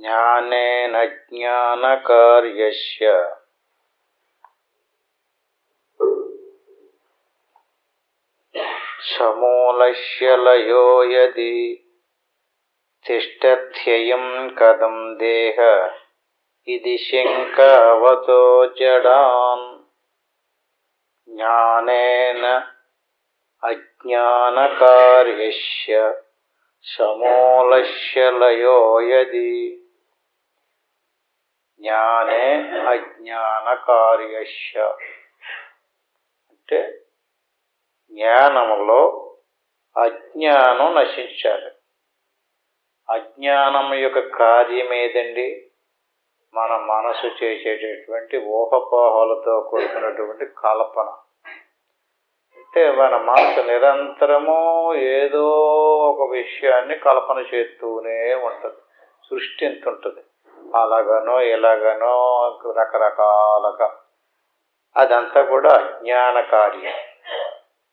జ్ఞానేన జ్ఞానకార్యస్య సమూలస్య లయో యది తిష్టత్యయం కథం దేహ ఇది శంకావతో జడాన్. జ్ఞానేన అజ్ఞానకార్యస్య సమూలస్య లయో యది. జ్ఞానే అజ్ఞానకార్యస్య అంటే జ్ఞానములో అజ్ఞానం నశించాలి. అజ్ఞానం యొక్క కార్యం ఏదండి? మన మనసు చేసేటటువంటి ఊహపోహలతో కూడుకున్నటువంటి కల్పన. అంటే మన మనసు నిరంతరము ఏదో ఒక విషయాన్ని కల్పన చేస్తూనే ఉంటుంది, సృష్టింతుంటుంది. అలాగనో ఇలాగనో రకరకాలుగా. అదంతా కూడా అజ్ఞాన కార్యం.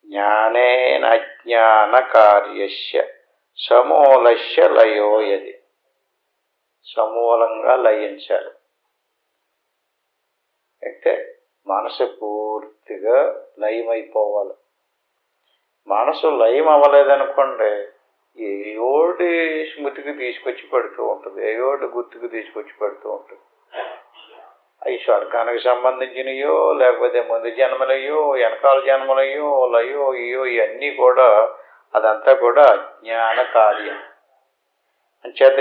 జ్ఞానేన అజ్ఞాన కార్యస్య సమూలస్య లయో యది. సమూలంగా లయించాలి. అంటే మనసు పూర్తిగా లయమైపోవాలి. మనసు లయం అవ్వలేదనుకోండి, ఏయోటి స్మృతికి తీసుకొచ్చి పెడుతూ ఉంటుంది, ఏయోటి గుర్తుకు తీసుకొచ్చి పెడుతూ ఉంటుంది. అవి స్వర్గానికి సంబంధించినయో లేకపోతే ముందు జన్మలయ్యో వెనకాల జన్మలయ్యో లయో ఇయో ఇవన్నీ కూడా అదంతా కూడా అజ్ఞాన కార్యం. అంచేత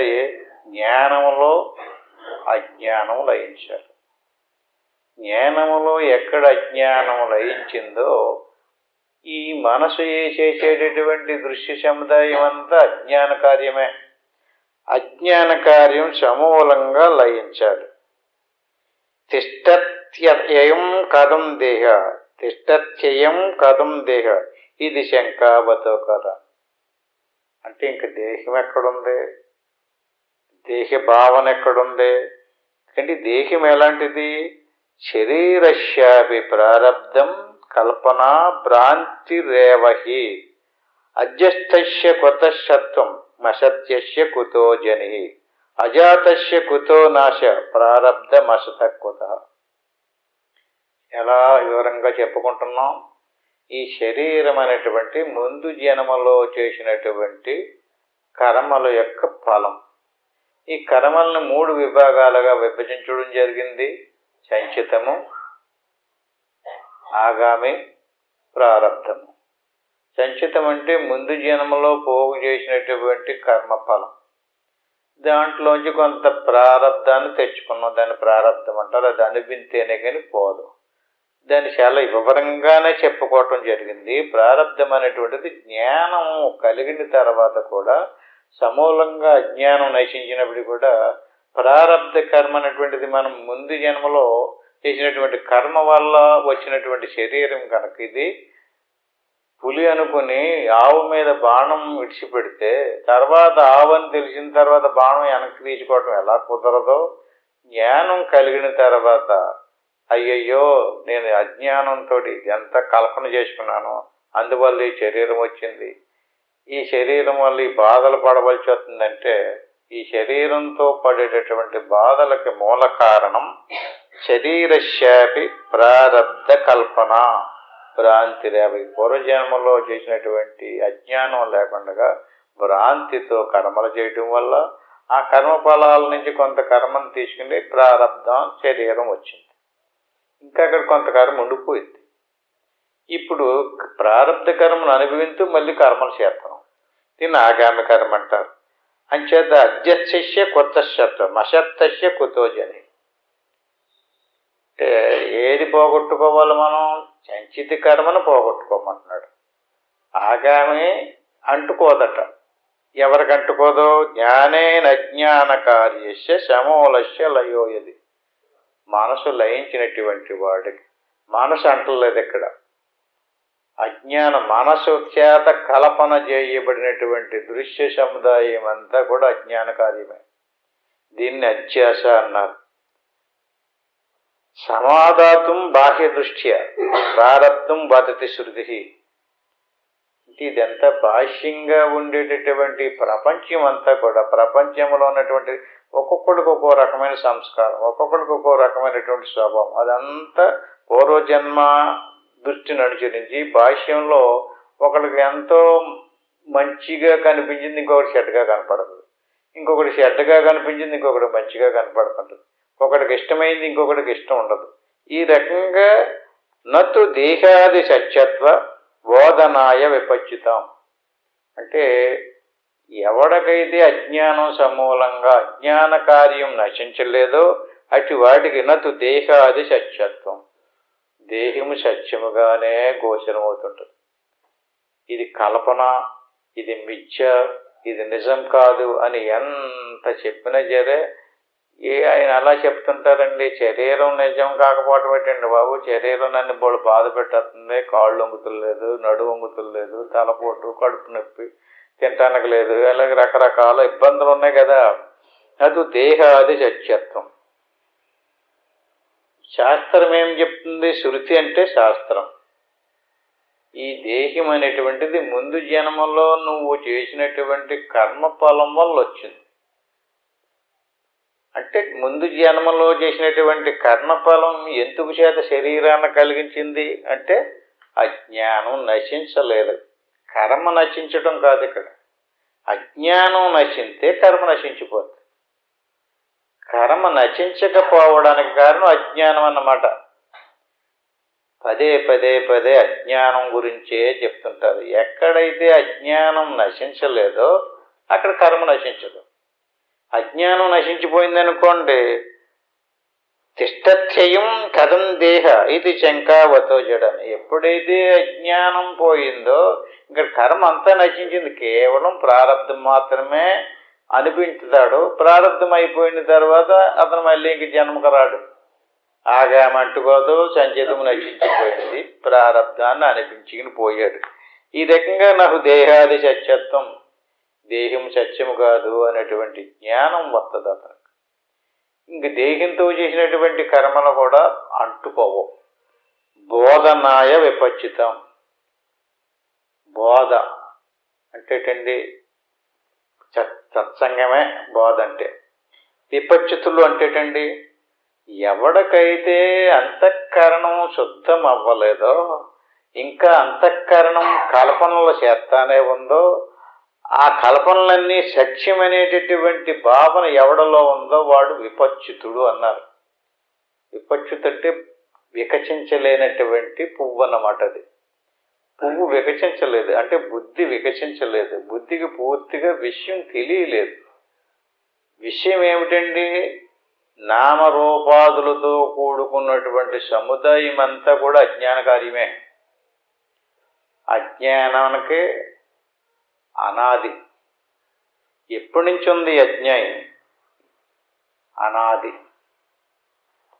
జ్ఞానములో అజ్ఞానం లయించాలి. జ్ఞానములో ఎక్కడ అజ్ఞానము లయించిందో ఈ మనసు చేసేటటువంటి దృశ్య సముదాయం అంతా అజ్ఞాన కార్యమే. అజ్ఞాన కార్యం సమూలంగా లయించాలి. తిష్టత్యయం కథం దేహ, తిష్టత్యయం కథం దేహ ఇది శంకావతో కదా. అంటే ఇంక దేహం ఎక్కడుంది? దేహ భావన ఎక్కడుంది? అంటే దేహం ఎలాంటిది? శరీరస్యాపి ప్రారబ్ధం కల్పనా భ్రాంతిరేవహి అజస్తస్య కుతశత్వం మసత్యస్య కుతో జని అజాతస్య కుతో నాశ ప్రారబ్ధమసత కుత. ఎలా వివరంగా చెప్పుకుంటున్నాం? ఈ శరీరం అనేటువంటి ముందు జన్మలో చేసినటువంటి కర్మల యొక్క ఫలం. ఈ కర్మలను 3 విభాగాలుగా విభజించడం జరిగింది. సంచితము, ఆగామి, ప్రారబ్ధము. సంచితం అంటే ముందు జన్మలో పోగు చేసినటువంటి కర్మఫలం. దాంట్లోంచి కొంత ప్రారబ్ధాన్ని తెచ్చుకున్నాం, దాన్ని ప్రారబ్ధం అంటారు. అది అనుభవింతేనే కానీ పోదు. దాన్ని చాలా వివరంగానే చెప్పుకోవటం జరిగింది. ప్రారబ్ధం అనేటువంటిది జ్ఞానం కలిగిన తర్వాత కూడా సమూలంగా అజ్ఞానం నశించినప్పుడు కూడా ప్రారబ్ధ కర్మ అనేటువంటిది మనం ముందు జన్మలో చేసినటువంటి కర్మ వల్ల వచ్చినటువంటి శరీరం కనుక ఇది పులి అనుకుని ఆవు మీద బాణం విడిచిపెడితే తర్వాత ఆవు అని తెలిసిన తర్వాత బాణం వెనక్కి తీసుకోవడం ఎలా కుదరదో, జ్ఞానం కలిగిన తర్వాత అయ్యయ్యో నేను అజ్ఞానంతో ఎంత కల్పన చేసుకున్నాను, అందువల్ల ఈ శరీరం వచ్చింది, ఈ శరీరం వల్ల ఈ బాధలు పడవలసి వస్తుందంటే ఈ శరీరంతో పడేటటువంటి బాధలకి మూల కారణం శరీరశాపి ప్రారబ్ధ కల్పన భ్రాంతిరేవై. పూర్వజన్మలో చేసినటువంటి అజ్ఞానం లేకుండా భ్రాంతితో కర్మలు చేయటం వల్ల ఆ కర్మ ఫలాల నుంచి కొంత కర్మను తీసుకుని ప్రారబ్ధం శరీరం వచ్చింది. ఇంకా అక్కడ కొంత కర్మ ఉండిపోయింది. ఇప్పుడు ప్రారబ్ధ కర్మను అనుభవిస్తూ మళ్ళీ కర్మలు చేస్తాం. దీన్ని ఆగామి కర్మ అంటారు. అంచేత అజస్య కుతశత్వం అసత్తస్య కుతో జని. ఏది పోగొట్టుకోవాలి మనం? సంచిత కర్మను పోగొట్టుకోమంటున్నాడు. ఆగామి అంటుకోదట. ఎవరికి అంటుకోదో? జ్ఞానేన అజ్ఞాన కార్యస్య సమూలస్య లయో యది. మనసు లయించినటువంటి వాడికి మనసు అంటలేదు ఇక్కడ. అజ్ఞాన మనసు చేత కల్పన చేయబడినటువంటి దృశ్య సముదాయం అంతా కూడా అజ్ఞాన కార్యమే. దీన్ని అధ్యాస అన్నారు. సమాధాతం బాహ్య దృష్ట్యా ప్రారబ్ధం వదతి శృతి. ఇదంతా బాహ్యంగా ఉండేటటువంటి ప్రపంచం అంతా కూడా, ప్రపంచంలో ఉన్నటువంటి ఒక్కొక్కడికి ఒక్కో రకమైన సంస్కారం, ఒక్కొక్కడికి ఒక్కో రకమైనటువంటి స్వభావం, అదంతా పూర్వజన్మ దృష్టిని అనుసరించి బాహ్యంలో ఒకడికి ఎంతో మంచిగా కనిపించింది, ఇంకొకటి చెడ్డగా కనపడుతుంది. ఇంకొకటి చెడ్డగా కనిపించింది, ఇంకొకటి మంచిగా కనపడుతుంటుంది. ఒకడికి ఇష్టమైంది ఇంకొకటికి ఇష్టం ఉండదు. ఈ రకంగా నతు దేహాది సత్యత్వ బోధనాయ విపచ్చితం. అంటే ఎవడికైతే అజ్ఞానం సమూలంగా అజ్ఞాన కార్యం నశించలేదో అటు వాటికి నతు దేహాది సత్యత్వం, దేహము సత్యముగానే గోచరమవుతుంటుంది. ఇది కల్పన, ఇది మిథ్య, ఇది నిజం కాదు అని ఎంత చెప్పినా సరే ఆయన అలా చెప్తుంటారండి. శరీరం నిజం కాకపోవటం ఏంటండి బాబు, శరీరం నన్ను బోడు బాధ పెట్టేస్తుంది, కాళ్ళు వంగుతులేదు, నడు వంగుతులేదు, తలపోటు, కడుపు నొప్పి, తినటానికి లేదు, అలాగే రకరకాల ఇబ్బందులు ఉన్నాయి కదా. అది దేహాది సత్యత్వం. శాస్త్రం ఏం చెప్తుంది? శృతి అంటే శాస్త్రం. ఈ దేహం అనేటువంటిది ముందు జన్మలో నువ్వు చేసినటువంటి కర్మఫలం వల్ల వచ్చింది. అంటే ముందు జన్మలో చేసినటువంటి కర్మఫలం ఎందుకు చేత శరీరాన్ని కలిగించింది అంటే అజ్ఞానం నశించలేదు. కర్మ నశించడం కాదు ఇక్కడ. అజ్ఞానం నశింతే కర్మ నశించిపోతుంది. కర్మ నశించకపోవడానికి కారణం అజ్ఞానం అన్నమాట. పదే పదే పదే అజ్ఞానం గురించే చెప్తుంటారు. ఎక్కడైతే అజ్ఞానం నశించలేదో అక్కడ కర్మ నశించదు. అజ్ఞానం నశించిపోయిందనుకోండి, తిష్టత్యయం కథం దేహ ఇది శంకావతో జడని. ఎప్పుడైతే అజ్ఞానం పోయిందో ఇంకా కర్మ అంతా నశించింది. కేవలం ప్రారంధం మాత్రమే అనిపించుతాడు. ప్రారంధం అయిపోయిన తర్వాత అతను మళ్ళీ ఇంక జన్మకు రాడు. ఆగామంటుకోదు, సంచితము నశించిపోయింది, ప్రారంధాన్ని అనిపించుకుని పోయాడు. ఈ రకంగా నాకు దేహాది సత్యత్వం, దేహం సత్యము కాదు అనేటువంటి జ్ఞానం వస్తుంది అతనికి. ఇంక దేహంతో చేసినటువంటి కర్మలు కూడా అంటుకోవు. బోధనాయ విపచ్చితం. బోధ అంటేటండి సత్సంగమే బోధ అంటే. విపచ్చితులు అంటేటండి ఎవడికైతే అంతఃకరణం శుద్ధం అవ్వలేదో, ఇంకా అంతఃకరణం కల్పనలు చేస్తానే ఉందో, ఆ కల్పనలన్నీ సత్యమనేటటువంటి భావన ఎవడలో ఉందో వాడు విపచ్యుతుడు అన్నారు. విపచ్యుత అంటే వికసించలేనటువంటి పువ్వు అన్నమాట. అది పువ్వు వికసించలేదు అంటే బుద్ధి వికసించలేదు. బుద్ధికి పూర్తిగా విషయం తెలియలేదు. విషయం ఏమిటండి? నామరూపాదులతో కూడుకున్నటువంటి సముదాయం అంతా కూడా అజ్ఞాన కార్యమే. అజ్ఞానానికి అనాది. ఎప్పటి నుంచి ఉంది అజ్ఞానం? అనాది.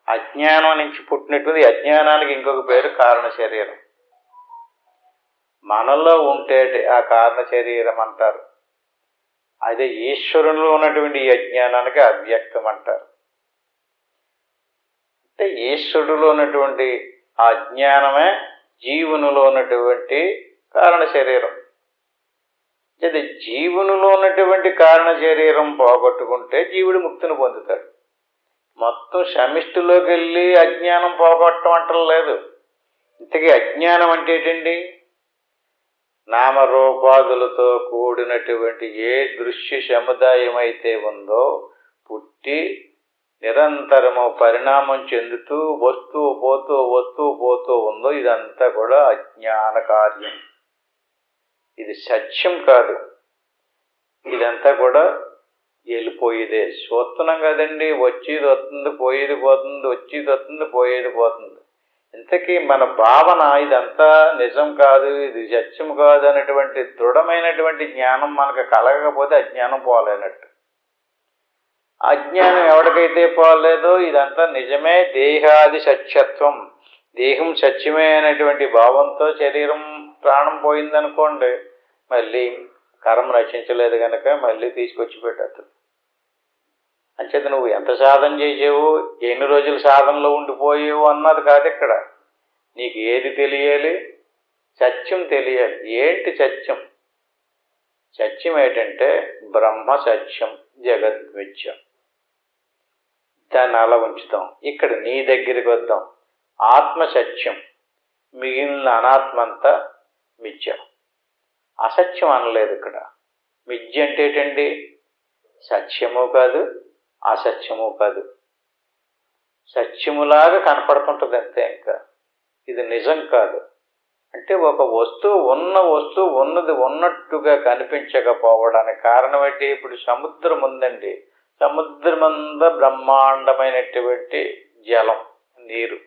అజ్ఞానం నుంచి పుట్టినటువంటి అజ్ఞానానికి ఇంకొక పేరు కారణ శరీరం. మనలో ఉంటే ఆ కారణ శరీరం అంటారు. అదే ఈశ్వరునిలో ఉన్నటువంటి ఈ అజ్ఞానానికి అవ్యక్తం అంటారు. అంటే ఈశ్వరుడిలో ఉన్నటువంటి ఆ జ్ఞానమే జీవునిలో ఉన్నటువంటి కారణ శరీరం. అయితే జీవునిలో ఉన్నటువంటి కారణ శరీరం పోగొట్టుకుంటే జీవుడు ముక్తిని పొందుతాడు. మొత్తం సమిష్టిలోకి వెళ్ళి అజ్ఞానం పోగొట్టడం అంటలేదు. ఇంతకీ అజ్ఞానం అంటే ఏంటండి? నామరూపాదులతో కూడినటువంటి ఏ దృశ్య సముదాయం అయితే ఉందో, పుట్టి నిరంతరము పరిణామం చెందుతూ వస్తూ పోతూ ఉందో, ఇదంతా కూడా అజ్ఞాన కార్యం. ఇది సత్యం కాదు. ఇదంతా కూడా వెళ్ళిపోయేదే. చూస్తున్నాం కదండి, వచ్చేది వస్తుంది, పోయేది పోతుంది, వచ్చేది వస్తుంది, పోయేది పోతుంది. ఇంతకీ మన భావన ఇదంతా నిజం కాదు, ఇది సత్యం కాదు అనేటువంటి దృఢమైనటువంటి జ్ఞానం మనకు కలగకపోతే అజ్ఞానం పోలేనట్టు. అజ్ఞానం ఎవరికైతే పోలేదో ఇదంతా నిజమే, దేహాది సత్యత్వం, దేహం సత్యమే అనేటువంటి భావంతో శరీరం ప్రాణం పోయిందనుకోండి, మళ్ళీ కర్మ రక్షించలేదు కనుక మళ్ళీ తీసుకొచ్చి పెట్టద్దు. అంచేత నువ్వు ఎంత సాధన చేసావు, ఎన్ని రోజులు సాధనలో ఉండిపోయావు అన్నది కాదు ఇక్కడ. నీకు ఏది తెలియాలి? సత్యం తెలియాలి. ఏంటి సత్యం? సత్యం ఏంటంటే బ్రహ్మ సత్యం, జగద్మిథ్యం. దాన్ని అలా ఉంచుతాం. ఇక్కడ నీ దగ్గరికి వద్దాం. ఆత్మ సత్యం, మిగిలిన అనాత్మంతా మిథ్య. అసత్యం అనలేదు ఇక్కడ. మిథ్య అంటే ఏంటండి? సత్యము కాదు, అసత్యము కాదు, సత్యములాగా కనపడుతుంటుంది అంతే. ఇంకా ఇది నిజం కాదు. అంటే ఒక వస్తువు ఉన్నది ఉన్నట్టుగా కనిపించకపోవడానికి కారణం ఏంటి? ఇప్పుడు సముద్రం ఉందండి, సముద్రమంతా బ్రహ్మాండమైనటువంటి జలం, నీరు.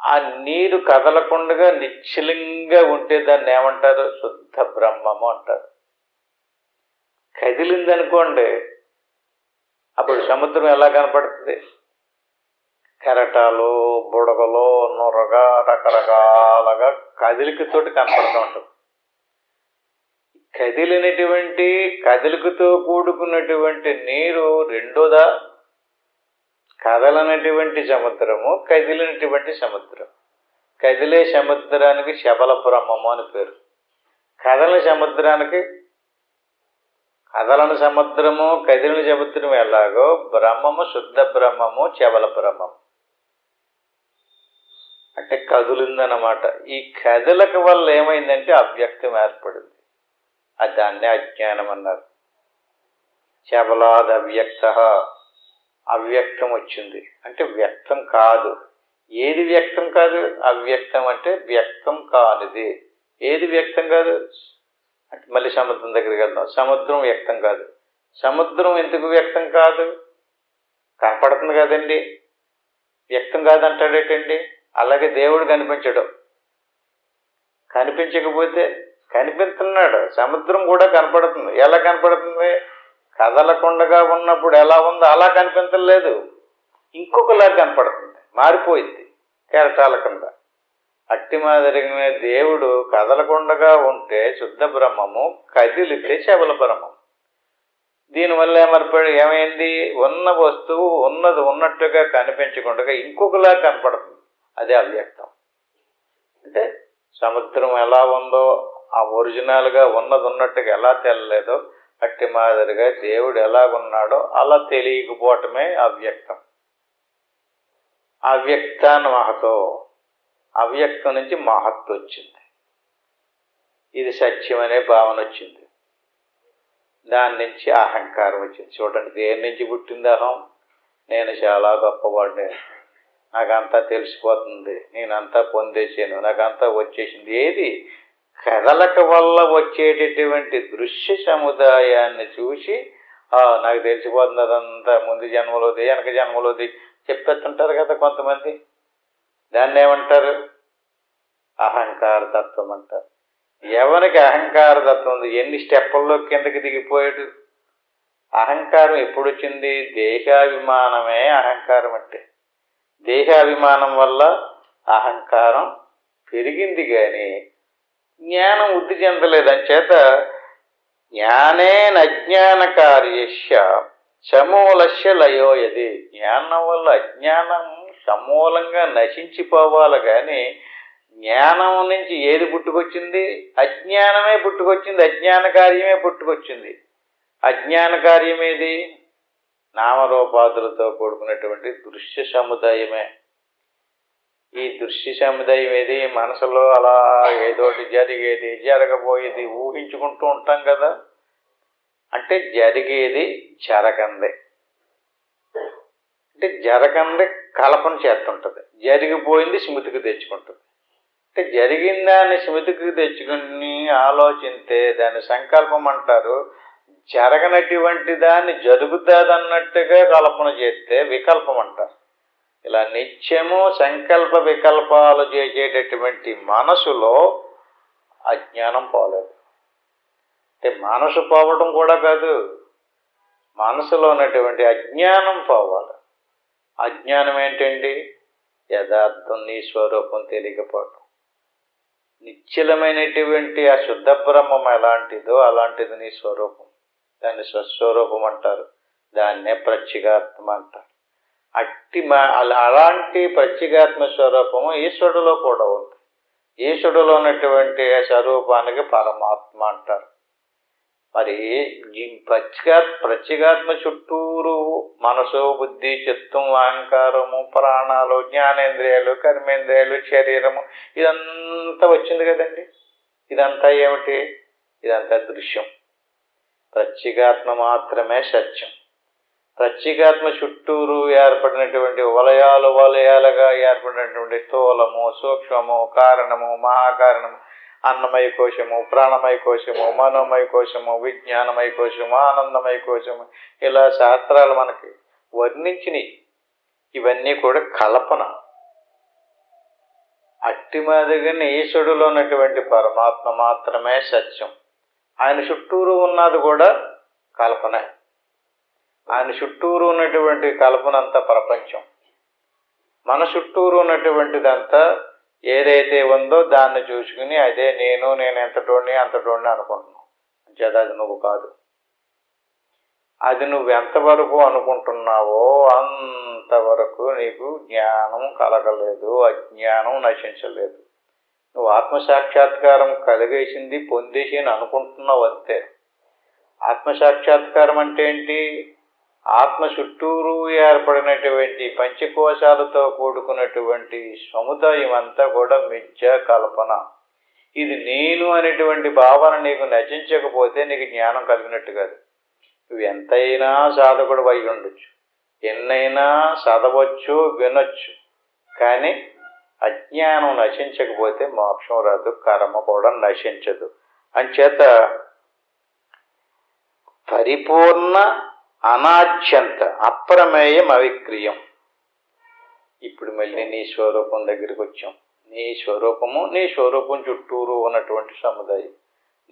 ఆ నీరు కదలకుండా నిశ్చలంగా ఉంటే దాన్ని ఏమంటారు? శుద్ధ బ్రహ్మము అంటారు. కదిలిందనుకోండి, అప్పుడు సముద్రం ఎలా కనపడుతుంది? కెరటాలు, బుడగలు, నురగ, రకరకాలుగా కదిలికతోటి కనపడుతూ ఉంటుంది. కదిలికతో కూడుకున్నటువంటి నీరు రెండోదా? కదలనటువంటి సముద్రము, కదిలినటువంటి సముద్రం. కదిలే సముద్రానికి శబల బ్రహ్మము అని పేరు. కదలని సముద్రము, కదిలిన సముద్రం ఎలాగో బ్రహ్మము శుద్ధ బ్రహ్మము, చబల బ్రహ్మము. అంటే కదులిందన్నమాట. ఈ కదలక వల్ల ఏమైందంటే అవ్యక్తం ఏర్పడింది. దాన్నే అజ్ఞానం అన్నారు. చబలాద్ అవ్యక్త, అవ్యక్తం వచ్చింది అంటే వ్యక్తం కాదు. ఏది వ్యక్తం కాదు? అవ్యక్తం అంటే వ్యక్తం కానిది. ఏది వ్యక్తం కాదు అంటే మళ్ళీ సముద్రం దగ్గరికి వెళ్దాం. సముద్రం వ్యక్తం కాదు. సముద్రం ఎందుకు వ్యక్తం కాదు? కనపడుతుంది కదండి, వ్యక్తం కాదంటాడేటండి. అలాగే దేవుడు కనిపించడం. కనిపించకపోతే కనిపిస్తున్నాడు. సముద్రం కూడా కనపడుతుంది. ఎలా కనపడుతుంది? కదలకుండగా ఉన్నప్పుడు ఎలా ఉందో అలా కనిపించలేదు, ఇంకొకలా కనపడుతుంది, మారిపోయింది కెరటాల కింద. అట్టి మాదిరిగానే దేవుడు కదలకుండగా ఉంటే శుద్ధ బ్రహ్మము, కదిలితే శబల బ్రహ్మం. దీనివల్ల ఏమైంది? ఉన్న వస్తువు ఉన్నది ఉన్నట్టుగా కనిపించకుండా ఇంకొకలా కనపడుతుంది. అదే అవ్యక్తం. అంటే సముద్రం ఎలా ఉందో, ఆ ఒరిజినల్గా ఉన్నది ఉన్నట్టుగా ఎలా తెలలేదో, అట్టి మాదిరిగా దేవుడు ఎలాగున్నాడో అలా తెలియకపోవటమే అవ్యక్తం. అవ్యక్తాన్ని మహతో, అవ్యక్తం నుంచి మహత్తు వచ్చింది. ఇది సత్యం అనే భావన వచ్చింది. దాని నుంచి అహంకారం వచ్చింది. చూడండి, దేని నుంచి పుట్టింది అహం? నేను చాలా గొప్పవాడిని, నాకంతా తెలిసిపోతుంది, నేనంతా పొందేసాను, నాకంతా వచ్చేసింది. ఏది? కదలక వల్ల వచ్చేటటువంటి దృశ్య సముదాయాన్ని చూసి నాకు తెలిసిపోతుంది, అదంతా ముందు జన్మలోది, వెనక జన్మలోది చెప్పేస్తుంటారు కదా కొంతమంది. దాన్ని ఏమంటారు? అహంకార తత్వం అంటారు. ఎవరికి అహంకార తత్వం ఉంది? ఎన్ని స్టెప్పుల్లో కిందకి దిగిపోయాడు? అహంకారం ఎప్పుడు వచ్చింది? దేహాభిమానమే అహంకారం. అంటే దేహాభిమానం వల్ల అహంకారం పెరిగింది, కానీ జ్ఞానం వృద్ధి చెందలేదు. అంచేత జ్ఞానేన అజ్ఞాన కార్యస్య సమూలస్య లయోయది. జ్ఞానం వల్ల అజ్ఞానం సమూలంగా నశించిపోవాలి, కానీ జ్ఞానం నుంచి ఏది పుట్టుకొచ్చింది? అజ్ఞానమే పుట్టుకొచ్చింది, అజ్ఞాన కార్యమే పుట్టుకొచ్చింది. అజ్ఞాన కార్యమేది? నామరూపాదులతో కూడుకున్నటువంటి దృశ్య సముదాయమే. ఈ దృశ్య సముదాయం ఏది? మనసులో అలా ఏదోటి జరిగేది, జరగబోయేది ఊహించుకుంటూ ఉంటాం కదా. అంటే జరిగేది జరగంది, అంటే జరగంది కల్పన చేస్తుంటుంది, జరిగిపోయింది స్మృతికి తెచ్చుకుంటుంది. అంటే జరిగిందాన్ని స్మృతికి తెచ్చుకుని ఆలోచిస్తే దాన్ని సంకల్పం అంటారు. జరగనటువంటి దాన్ని జరుగుతుందన్నట్టుగా కల్పన చేస్తే వికల్పం అంటారు. ఇలా నిత్యము సంకల్ప వికల్పాలు చేసేటటువంటి మనసులో అజ్ఞానం పోలేదు. అంటే మనసు పోవడం కూడా కాదు, మనసులో ఉన్నటువంటి అజ్ఞానం పోవాలి. అజ్ఞానం ఏంటండి? యథార్థం, నీ స్వరూపం తెలియకపోవటం. నిశ్చలమైనటువంటి ఆ శుద్ధ బ్రహ్మం ఎలాంటిదో అలాంటిది నీ స్వరూపం. దాన్ని స్వస్వరూపం అంటారు, దాన్నే ప్రత్యేగాత్మ అంటారు. అలాంటి ప్రత్యేగాత్మ స్వరూపము ఈశ్వరుడిలో కూడా ఉంది. ఈశ్వరుడులో ఉన్నటువంటి స్వరూపానికి పరమాత్మ అంటారు. మరి ప్రత్యేగాత్మ చుట్టూరు మనసు, బుద్ధి, చిత్తం, అహంకారము, ప్రాణాలు, జ్ఞానేంద్రియాలు, కర్మేంద్రియాలు, శరీరము ఇదంతా వచ్చింది కదండి. ఇదంతా ఏమిటి? ఇదంతా దృశ్యం. ప్రత్యేగాత్మ మాత్రమే సత్యం. ప్రత్యేగాత్మ చుట్టూరు ఏర్పడినటువంటి వలయాలుగా ఏర్పడినటువంటి స్థూలము, సూక్ష్మము, కారణము, మహాకారణము, అన్నమయ కోశము, ప్రాణమయ కోశము, మనోమయ కోశము, విజ్ఞానమయ కోశము, ఆనందమయ కోశము, ఇలా శాస్త్రాలు మనకి వర్ణించినవి. ఇవన్నీ కూడా కల్పన. అట్టి మాదిరిగానే ఈశ్వరుడులో ఉన్నటువంటి పరమాత్మ మాత్రమే సత్యం. ఆయన చుట్టూరు ఉన్నది కూడా కల్పనే. ఆయన చుట్టూరు ఉన్నటువంటి కల్పనంతా ప్రపంచం. మన చుట్టూరు ఉన్నటువంటిదంతా ఏదైతే ఉందో దాన్ని చూసుకుని అదే నేను ఎంతటోడిని అంతటోడిని అనుకుంటున్నావు. అంచేది అది నువ్వు కాదు. అది నువ్వు ఎంతవరకు అనుకుంటున్నావో అంతవరకు నీకు జ్ఞానం కలగలేదు, అజ్ఞానం నశించలేదు. నువ్వు ఆత్మసాక్షాత్కారం కలిగేసింది, పొందేసి అని అనుకుంటున్నావు అంతే. ఆత్మసాక్షాత్కారం అంటే ఏంటి? ఆత్మ చుట్టూరు ఏర్పడినటువంటి పంచకోశాలతో కూడుకున్నటువంటి సముదాయం అంతా కూడా మిథ్యా కల్పన. ఇది నేను అనేటువంటి భావన నీకు నశించకపోతే నీకు జ్ఞానం కలిగినట్టు కాదు. నువ్వు ఎంతైనా సాధకుడు అయి ఉండొచ్చు, ఎన్నైనా చదవచ్చు, వినొచ్చు, కానీ అజ్ఞానం నశించకపోతే మోక్షం రాదు, కర్మ కూడా నశించదు. అంచేత పరిపూర్ణ అనాద్యంత అప్రమేయం అవిక్రియం. ఇప్పుడు మళ్ళీ నీ స్వరూపం దగ్గరికి వచ్చాం. నీ స్వరూపం చుట్టూరు ఉన్నటువంటి సముదాయం.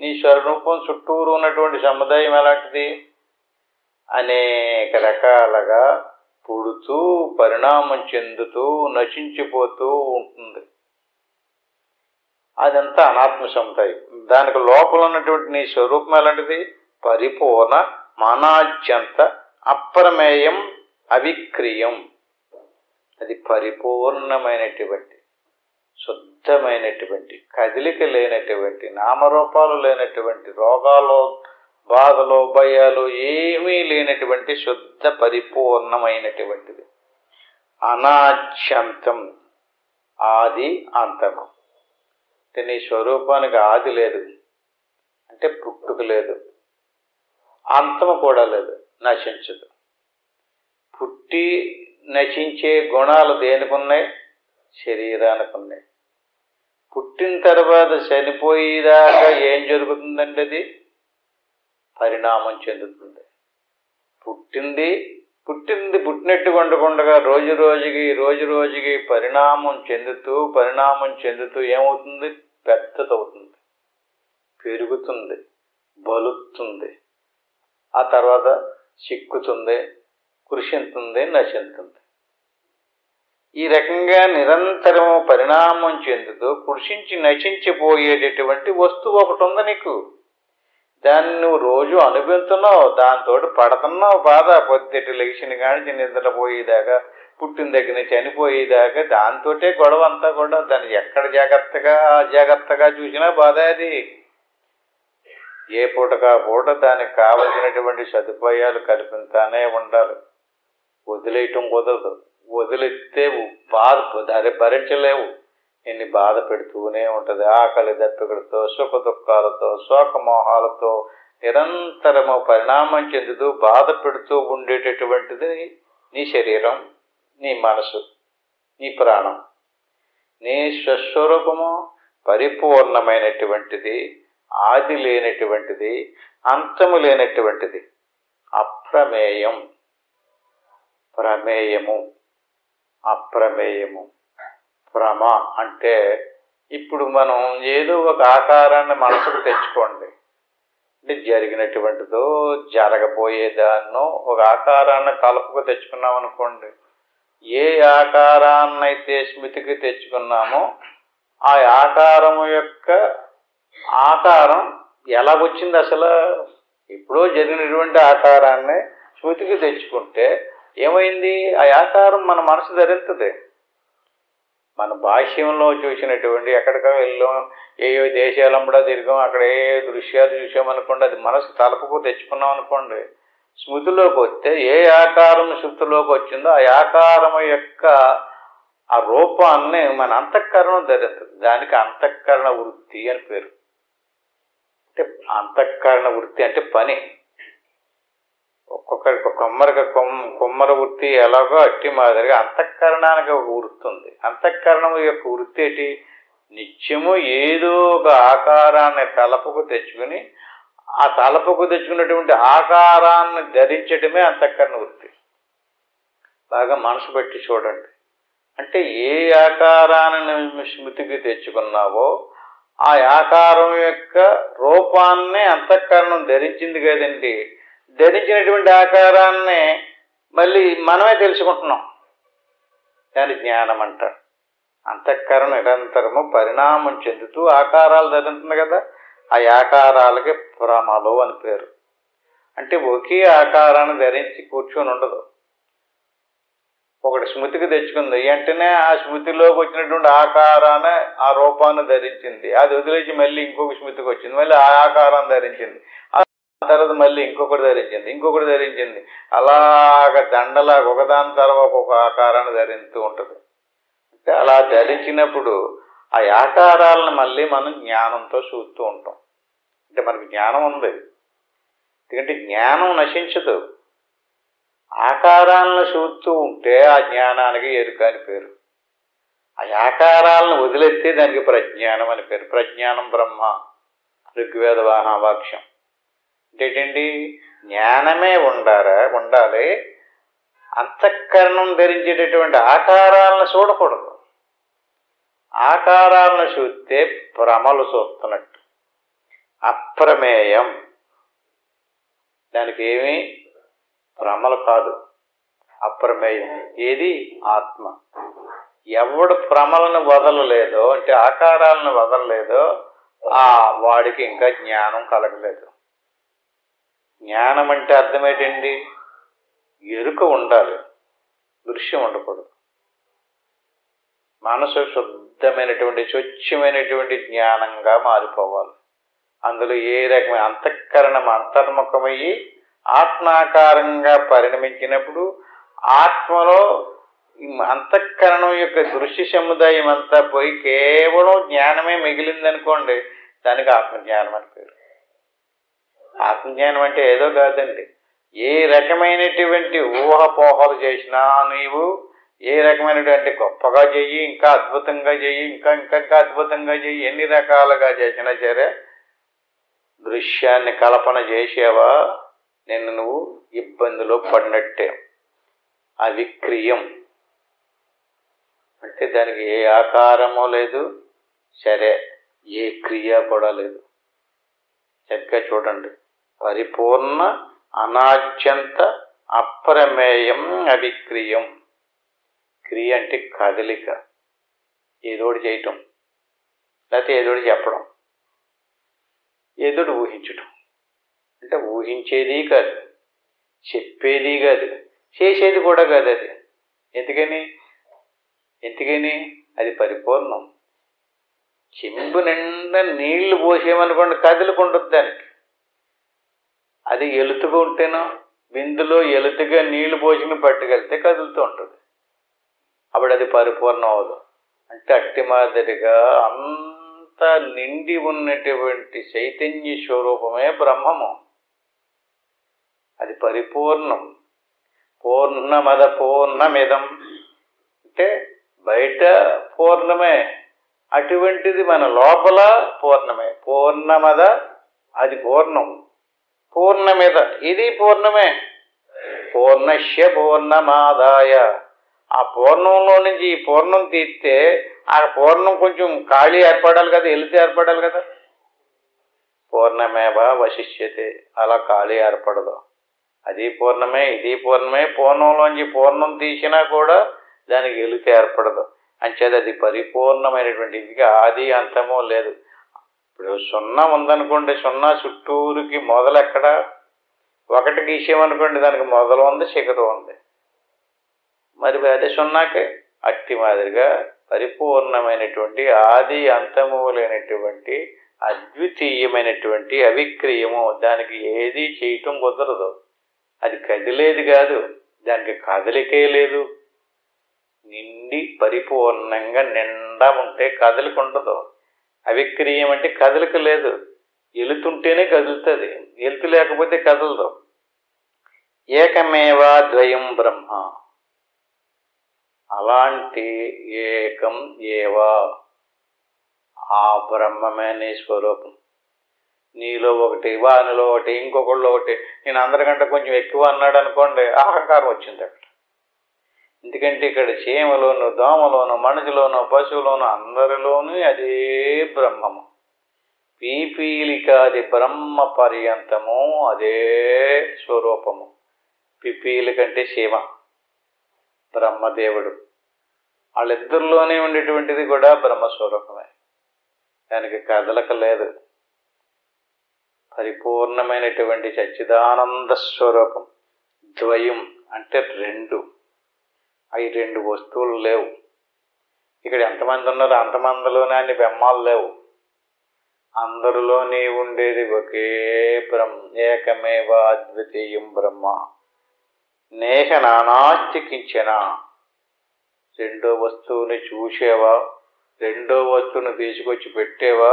నీ స్వరూపం చుట్టూరు ఉన్నటువంటి సముదాయం ఎలాంటిది? అనేక రకాలుగా పుడుతూ, పరిణామం చెందుతూ, నశించిపోతూ ఉంటుంది. అదంతా అనాత్మ సముదాయం. దానికి లోపల ఉన్నటువంటి నీ స్వరూపం ఎలాంటిది? పరిపూర్ణ మనాద్యంత అప్రమేయం అవిక్రియం. అది పరిపూర్ణమైనటువంటి, శుద్ధమైనటువంటి, కదిలిక లేనటువంటి, నామరూపాలు లేనటువంటి, రోగాలు, బాధలు, భయాలు ఏమీ లేనటువంటి శుద్ధ పరిపూర్ణమైనటువంటిది. అనాద్యంతం, ఆది అంతము. అంటే నీ స్వరూపానికి ఆది లేదు, అంటే పుట్టుక లేదు, అంతము కూడా లేదు, నశించదు. పుట్టి నశించే గుణాలు దేనికి ఉన్నాయి? శరీరానికి ఉన్నాయి. పుట్టిన తర్వాత చనిపోయేదాకా ఏం జరుగుతుందండి? అది పరిణామం చెందుతుంది. పుట్టినట్టుగా ఉండకుండా రోజు రోజుకి పరిణామం చెందుతూ ఏమవుతుంది? పెద్దదవుతుంది, పెరుగుతుంది, బలుతుంది, ఆ తర్వాత చిక్కుతుంది, కృషింతుంది, నశిస్తుంది. ఈ రకంగా నిరంతరము పరిణామం చెందుతూ కృషించి నశించిపోయేటటువంటి వస్తువు ఒకటి ఉంది నీకు. దాన్ని నువ్వు రోజు అనుభవిస్తున్నావు, దాంతో పడుతున్నావు బాధ. పొద్దుటి లెగిసిన కానీ నిద్ర పోయేదాకా, పుట్టిన దగ్గర నుంచి చనిపోయేదాకా దాంతోటే గొడవ అంతా కూడా. దాన్ని ఎక్కడ జాగ్రత్తగా చూసినా బాధ. అది ఏ పూటకా పూట దానికి కావలసినటువంటి సదుపాయాలు కల్పిస్తానే ఉండాలి. వదిలేయటం కుదరదు. వదిలిస్తే భరించలేవు. నిన్ను బాధ పెడుతూనే ఉంటుంది. ఆకలి దప్పికలతో, సుఖ దుఃఖాలతో, శోకమోహాలతో నిరంతరము పరిణామం చెందుతూ బాధ పెడుతూ ఉండేటటువంటిది నీ శరీరం, నీ మనసు, నీ ప్రాణం. నీ స్వస్వరూపము పరిపూర్ణమైనటువంటిది, ఆది లేనటువంటిది, అంతము లేనటువంటిది, అప్రమేయం. ప్రమేయము, అప్రమేయము. భ్రమ అంటే ఇప్పుడు మనం ఏదో ఒక ఆకారాన్ని మనసుకు తెచ్చుకోండి. అంటే జరిగినటువంటిదో జరగబోయేదాన్నో ఒక ఆకారాన్ని కలుపుకు తెచ్చుకున్నాం అనుకోండి. ఏ ఆకారాన్నైతే స్మృతికి తెచ్చుకున్నామో ఆ ఆకారము యొక్క ఆకారం ఎలా వచ్చింది? అసలు ఎప్పుడో జరిగినటువంటి ఆకారాన్ని స్మృతికి తెచ్చుకుంటే ఏమైంది? ఆ ఆకారం మన మనసు ధరిస్తుంది. మన భాష్యంలో చూసినటువంటి ఎక్కడికో వెళ్ళాం, ఏ దేశాలంబడా తిరిగాం, అక్కడ ఏ దృశ్యాలు చూసామనుకోండి, అది మనసు తలపుకు తెచ్చుకున్నాం అనుకోండి, స్మృతిలోకి వస్తే ఏ ఆకారం శృతిలోకి వచ్చిందో ఆ ఆకారం యొక్క ఆ రూపాన్ని మన అంతఃకరణం ధరిస్తుంది. దానికి అంతఃకరణ వృత్తి అని పేరు. అంటే అంతఃకరణ వృత్తి అంటే పని. ఒక్కొక్కరికి కుమ్మర వృత్తి ఎలాగో అట్టి మాదిరిగా అంతఃకరణానికి ఒక వృత్తి ఉంది. అంతఃకరణం యొక్క వృత్తి ఏంటి? నిత్యము ఏదో ఒక ఆకారాన్ని తలపుకు తెచ్చుకుని ఆ తలపుకు తెచ్చుకున్నటువంటి ఆకారాన్ని ధరించడమే అంతఃకరణ వృత్తి. బాగా మనసు పెట్టి చూడండి. అంటే ఏ ఆకారాన్ని స్మృతికి తెచ్చుకున్నావో ఆ ఆకారం యొక్క రూపాన్ని అంతఃకరణం ధరించింది కదండి. ధరించినటువంటి ఆకారాన్ని మళ్ళీ మనమే తెలుసుకుంటున్నాం. దాని జ్ఞానం అంటారు. అంతఃకరణ నిరంతరము పరిణామం చెందుతూ ఆకారాలు ధరిస్తుంది కదా, ఆ ఆకారాలకి భ్రమలు అని పేరు. అంటే ఒకే ఆకారాన్ని ధరించి కూర్చొని ఉండదు. ఒకటి స్మృతికి తెచ్చుకుంది వెంటనే ఆ స్మృతిలోకి వచ్చినటువంటి ఆకారాన్ని ఆ రూపాన్ని ధరించింది. అది వదిలేసి మళ్ళీ ఇంకొక స్మృతికి వచ్చింది, మళ్ళీ ఆ ఆకారాన్ని ధరించింది. ఆ తర్వాత మళ్ళీ ఇంకొకటి ధరించింది. అలాగ దండలాగా ఒకదాని తర్వాత ఒక ఆకారాన్ని ధరిస్తూ ఉంటుంది. అంటే అలా ధరించినప్పుడు ఆ ఆకారాలను మళ్ళీ మనం జ్ఞానంతో చూస్తూ ఉంటాం. అంటే మనకు జ్ఞానం ఉంది, ఎందుకంటే జ్ఞానం నశించదు. ఆకారాలను చూస్తూ ఉంటే ఆ జ్ఞానానికి ఎరుక అని పేరు. ఆ ఆకారాలను వదిలేస్తే దానికి ప్రజ్ఞానం అని పేరు. ప్రజ్ఞానం బ్రహ్మ, ఋగ్వేద వాక్యం. ఏంటండి? జ్ఞానమే ఉండాలి. అంతఃకరణం ధరించేటటువంటి ఆకారాలను చూడకూడదు. ఆకారాలను చూస్తే భ్రమలు చూస్తున్నట్టు. అప్రమేయం, దానికి ఏమీ భ్రమలు కాదు, అప్రమేయం. ఏది? ఆత్మ. ఎవడు భ్రమలను వదలలేదో, అంటే ఆకారాలను వదలలేదో, వాడికి ఇంకా జ్ఞానం కలగలేదు. జ్ఞానం అంటే అర్థం ఏంటండి? ఎరుక ఉండాలి, దృశ్యం ఉండకూడదు. మనసు శుద్ధమైనటువంటి స్వచ్ఛమైనటువంటి జ్ఞానంగా మారిపోవాలి. అందులో ఏ రకమైన అంతఃకరణం అంతర్ముఖమయ్యి ఆత్మాకారంగా పరిణమించినప్పుడు ఆత్మలో అంతఃకరణం యొక్క దృశ్య సముదాయం అంతా పోయి కేవలం జ్ఞానమే మిగిలిందనుకోండి, దానికి ఆత్మజ్ఞానం అని పేరు. ఆత్మజ్ఞానం అంటే ఏదో కాదండి. ఏ రకమైనటువంటి ఊహపోహలు చేసినా నీవు ఏ రకమైనటువంటి గొప్పగా చెయ్యి, ఇంకా అద్భుతంగా చెయ్యి, ఇంకా అద్భుతంగా చెయ్యి, ఎన్ని రకాలుగా చేసినా సరే దృశ్యాన్ని కల్పన చేసావా, నిన్ను నువ్వు ఇబ్బందిలో పడినట్టే. అవిక్రియం అంటే దానికి ఏ ఆకారమో లేదు, సరే ఏ క్రియ కూడా లేదు. చక్కగా చూడండి. పరిపూర్ణ అనాద్యంత అప్రమేయం అవిక్రియం. క్రియ అంటే కదలిక, ఏదోటి చేయటం, లేకపోతే ఏదోటి చెప్పడం, ఏదోటి ఊహించటం. అంటే ఊహించేది కాదు, చెప్పేది కాదు, చేసేది కూడా కాదు. అది ఎందుకని అది పరిపూర్ణం. చెంబు నిండా నీళ్లు పోసేమనుకోండి, కదులుకుంటుంది దానికి. అది ఎలుతుగా ఉంటేనో బిందులో ఎలుతుగా నీళ్లు పోసుకుని పట్టుకెళ్తే కదులుతూ ఉంటుంది. అప్పుడు అది పరిపూర్ణం అవ్వదు. అంటే అట్టి మాదిరిగా అంత నిండి ఉన్నటువంటి చైతన్య స్వరూపమే బ్రహ్మము. అది పరిపూర్ణం. పూర్ణమద పూర్ణమిదం అంటే బయట పూర్ణమే, అటువంటిది మన లోపల పూర్ణమే. పూర్ణమద అది పూర్ణం, పూర్ణమిద ఇది పూర్ణమే. పూర్ణశ్య పూర్ణమాదాయ, ఆ పూర్ణంలో నుంచి ఈ పూర్ణం తీస్తే ఆ పూర్ణం కొంచెం ఖాళీ ఏర్పడాలి కదా, ఎలితి ఏర్పడాలి కదా. పూర్ణమేవ వశిష్యతే, అలా ఖాళీ ఏర్పడదు. అది పూర్ణమే, ఇది పూర్ణమే. పూర్ణంలోంచి పూర్ణం తీసినా కూడా దానికి ఎలితి ఏర్పడదు. అంచేది అది పరిపూర్ణమైనటువంటి, ఇది ఆది అంతమో లేదు. ఇప్పుడు సున్నా ఉందనుకోండి, సున్నా చుట్టూరుకి మొదలు ఎక్కడ? ఒకటి గీసామనుకోండి, దానికి మొదలు ఉంది, శిఖరం ఉంది. మరి అదే సున్నాకే అట్టి మాదిరిగా పరిపూర్ణమైనటువంటి ఆది అంతము లేనటువంటి అద్వితీయమైనటువంటి అవిక్రీయము. దానికి ఏది చేయటం కుదరదు. అది కదిలేది కాదు, దానికి కదలికే లేదు. నిండి పరిపూర్ణంగా నిండా ఉంటే కదలిక ఉండదు. అవిక్రీయం అంటే కదలిక లేదు. ఎలుతుంటేనే కదులుతుంది, ఎలుతు లేకపోతే కదలదు. ఏకమేవా ద్వయం బ్రహ్మ. అలాంటి ఏకం ఏవా, ఆ బ్రహ్మమే నీ స్వరూపం. నీలో ఒకటి, వానిలో ఒకటి, ఇంకొకళ్ళు ఒకటి. నేను అందరికంటే కొంచెం ఎక్కువ అన్నాడు అనుకోండి, అహంకారం వచ్చింది అక్కడ. ఎందుకంటే ఇక్కడ చీమలోను, దోమలోను, మనిషిలోను, పశువులోను, అందరిలోనూ అదే బ్రహ్మము. పీపీలికాది బ్రహ్మ పర్యంతము అదే స్వరూపము. పిపీలికంటే చీమ, బ్రహ్మదేవుడు. వాళ్ళిద్దరిలోనే ఉండేటువంటిది కూడా బ్రహ్మస్వరూపమే. దానికి కదలక లేదు. పరిపూర్ణమైనటువంటి సచ్చిదానంద స్వరూపం. ద్వయం అంటే రెండు. అవి రెండు వస్తువులు లేవు. ఇక్కడ ఎంతమంది ఉన్నారో అంతమందిలోనే అన్ని బ్రహ్మాలు లేవు. అందరిలోనే ఉండేది ఒకే బ్రహ్మ. ఏకమేవ అద్వితీయం బ్రహ్మ. నేహ నానాస్తికించిన. రెండో వస్తువుని చూసేవా, రెండో వస్తువుని తీసుకొచ్చి పెట్టేవా,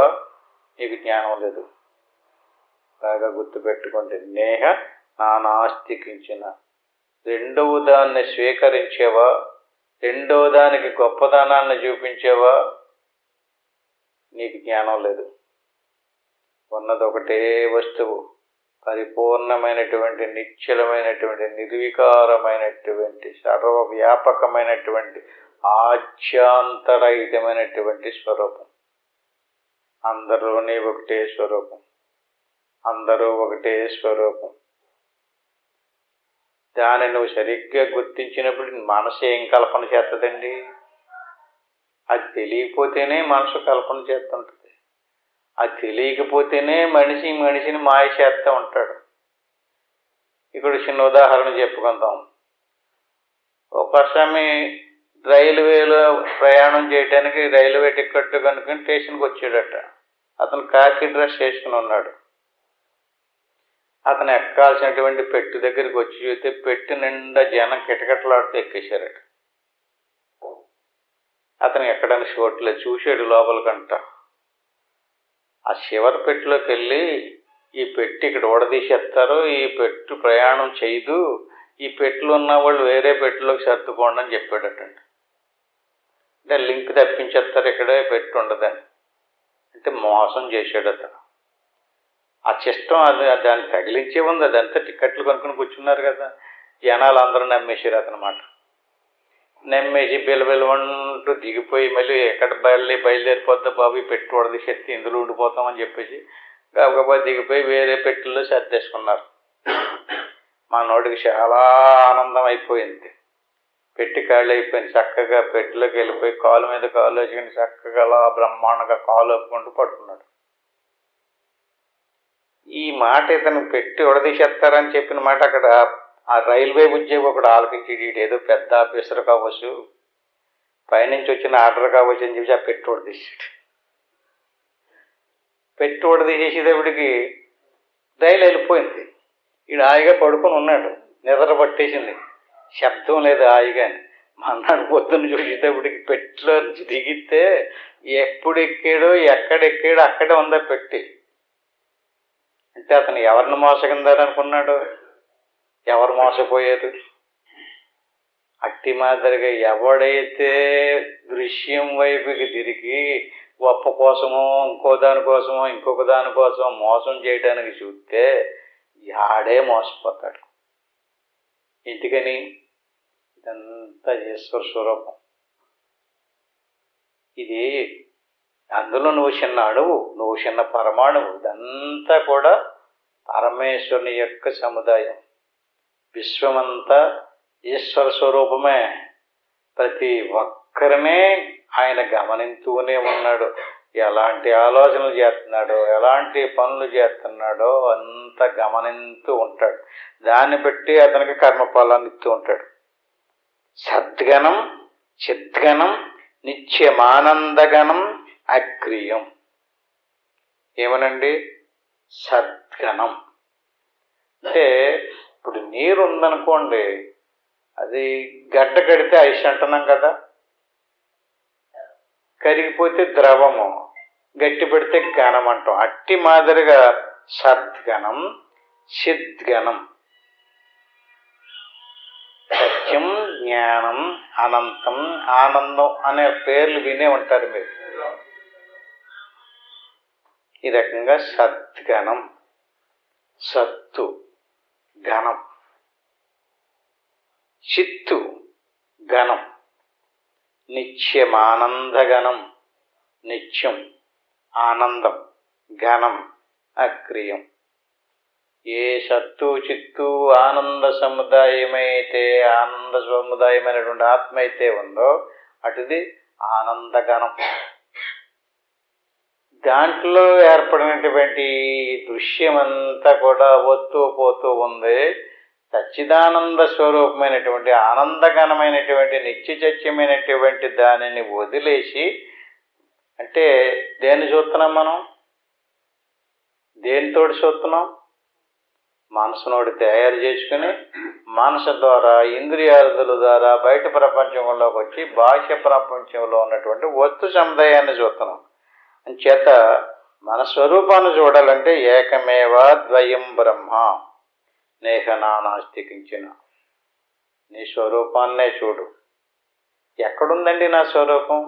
నీకు జ్ఞానం లేదు. బాగా గుర్తుపెట్టుకోండి. నేహ నానాస్తికించిన. రెండవ దాన్ని స్వీకరించేవా, రెండవ దానికి గొప్పదనాన్ని చూపించేవా, నీకు జ్ఞానం లేదు. ఉన్నది ఒకటే వస్తువు. పరిపూర్ణమైనటువంటి, నిశ్చలమైనటువంటి, నిర్వికారమైనటువంటి, సర్వవ్యాపకమైనటువంటి, ఆద్యాంతరహితమైనటువంటి స్వరూపం. అందరిలోనే ఒకటే స్వరూపం. అందరూ ఒకటే స్వరూపం. దాన్ని నువ్వు సరిగ్గా గుర్తించినప్పుడు మనసు ఏం కల్పన చేస్తుందండి? అది తెలియకపోతేనే మనసు కల్పన చేస్తుంటుంది. అది తెలియకపోతేనే మనిషిని మాయ చేస్తూ ఉంటాడు. ఇక్కడ చిన్న ఉదాహరణ చెప్పుకుందాం. ఒకసారి రైల్వేలో ప్రయాణం చేయడానికి రైల్వే టికెట్ కనుక్కొని స్టేషన్కి వచ్చాడట. అతను కాకి డ్రెస్ వేసుకుని ఉన్నాడు. అతను ఎక్కాల్సినటువంటి పెట్టు దగ్గరికి వచ్చి చూస్తే పెట్టు నిండా జనం కిటకిటలాడుతూ ఎక్కేశారట. అతను ఎక్కడానికి చోట్లేదు. చూశాడు లోపలికంట. ఆ చివరి పెట్టిలోకి వెళ్ళి, ఈ పెట్టి ఇక్కడ ఊడదీసేస్తారు, ఈ పెట్టు ప్రయాణం చేయదు, ఈ పెట్టులో ఉన్న వాళ్ళు వేరే పెట్టిలోకి సర్దుకోండి అని చెప్పాడటండి. అంటే లింక్ తప్పించేస్తారు, ఇక్కడే పెట్టి ఉండదని. అంటే మోసం చేశాడు అతను. ఆ సిస్టమ్ అది దాన్ని తగిలించే ఉంది. అదంతా టికెట్లు కొనుక్కుని కూర్చున్నారు కదా, జనాలు అందరూ నమ్మేశారు అతనమాట. నమ్మేసి బిలబిలవంటూ దిగిపోయి మళ్ళీ ఎక్కడ బయలుదేరిపోద్దా బాబు, ఈ పెట్టి ఊడదీసేస్తే ఇందులో ఉండిపోతామని చెప్పేసి గబగబా దిగిపోయి వేరే పెట్టెల్లో సర్దేసుకున్నారు. మా నోటికి చాలా ఆనందం అయిపోయింది. పెట్టి కాళ్ళు అయిపోయింది. చక్కగా పెట్టిలోకి వెళ్ళిపోయి కాలు మీద కాలు వేసుకుని చక్కగా అలా బ్రహ్మాండంగా కాలు ఒప్పుకుంటూ పడుకున్నాడు. ఈ మాట ఇతను పెట్టి ఉడదీసేస్తారని చెప్పిన మాట అక్కడ ఆ రైల్వే ఉద్యోగి ఒకడు ఆలకించి, ఏదో పెద్ద ఆఫీసర్ కావచ్చు, పైనుంచి వచ్చిన ఆర్డర్ కావచ్చు అని చెప్పి ఆ పెట్టి ఉడదీసాడు. పెట్టి ఉడదీసేసేటప్పటికి రైలు వెళ్ళిపోయింది. ఈడు హాయిగా పడుకొని ఉన్నాడు. నిద్ర పట్టేసింది. శబ్దం లేదు హాయిగాని. మన్నాడు పొద్దున్న చూసేటప్పటికి పెట్టిలో నుంచి దిగితే ఎప్పుడు ఎక్కాడో ఎక్కడెక్కాడో అక్కడే ఉందా పెట్టి. అంటే అతను ఎవరిని మోసగిందారనుకున్నాడు? ఎవరు మోసపోయారు? అట్టి మాదిరిగా ఎవడైతే దృశ్యం వైపుకి తిరిగి గొప్ప కోసమో ఇంకో దానికోసమో ఇంకొక దానికోసం మోసం చేయడానికి చూస్తే యాడే మోసపోతాడు. ఎందుకని? ఇదంతా ఈశ్వర స్వరూపం. ఇది అందులో నువ్వు చిన్న అణువు, నువ్వు చిన్న పరమాణువు. ఇదంతా కూడా పరమేశ్వరుని యొక్క సముదాయం. విశ్వమంతా ఈశ్వర స్వరూపమే. ప్రతి ఒక్కరినే ఆయన గమనిస్తూనే ఉన్నాడు. ఎలాంటి ఆలోచనలు చేస్తున్నాడో, ఎలాంటి పనులు చేస్తున్నాడో అంత గమనిస్తూ ఉంటాడు. దాన్ని బట్టి అతనికి కర్మఫలాన్ని ఇస్తూ ఉంటాడు. సద్గణం, చిద్గణం, నిత్యమానందగణం అక్రియం. ఏమనండి? సద్గణం. అంటే ఇప్పుడు నీరు ఉందనుకోండి, అది గడ్డ కడితే ఐస్ అంటున్నాం కదా, కరిగిపోతే ద్రవము, గట్టి పెడితే ఘనం అంటాం. అట్టి మాదిరిగా సద్గణం, చిద్గణం, సత్యం, జ్ఞానం, అనంతం, ఆనందం అనే పేర్లు వినే ఉంటారు మీరు. ఈ రకంగా సద్గణం, సత్తు గణం, చిత్తు గణం, నిత్యమానందగణం, నిత్యం ఆనందం, ఘనం అక్రియం. ఏ సత్తు చిత్తు ఆనంద సముదాయమైతే, ఆనంద సముదాయమైనటువంటి ఆత్మ అయితే ఉందో అటుది ఆనందగణం. దాంట్లో ఏర్పడినటువంటి దృశ్యమంతా కూడా వస్తూ పోతూ ఉంది. సచ్చిదానంద స్వరూపమైనటువంటి ఆనందగణమైనటువంటి నిత్యచత్యమైనటువంటి దానిని వదిలేసి, అంటే దేన్ని చూస్తున్నాం మనం? దేనితోటి చూస్తున్నాం? మనసునోటి తయారు చేసుకుని మనసు ద్వారా, ఇంద్రియాదుల ద్వారా బయట ప్రపంచంలోకి వచ్చి బాహ్య ప్రపంచంలో ఉన్నటువంటి వస్తు సముదాయాన్ని చూస్తున్నాం. అంచేత మన స్వరూపాన్ని చూడాలంటే ఏకమేవా ద్వయం బ్రహ్మ నేహ నానాస్తి కించన. నీ స్వరూపాన్నే చూడు. ఎక్కడుందండి నా స్వరూపం?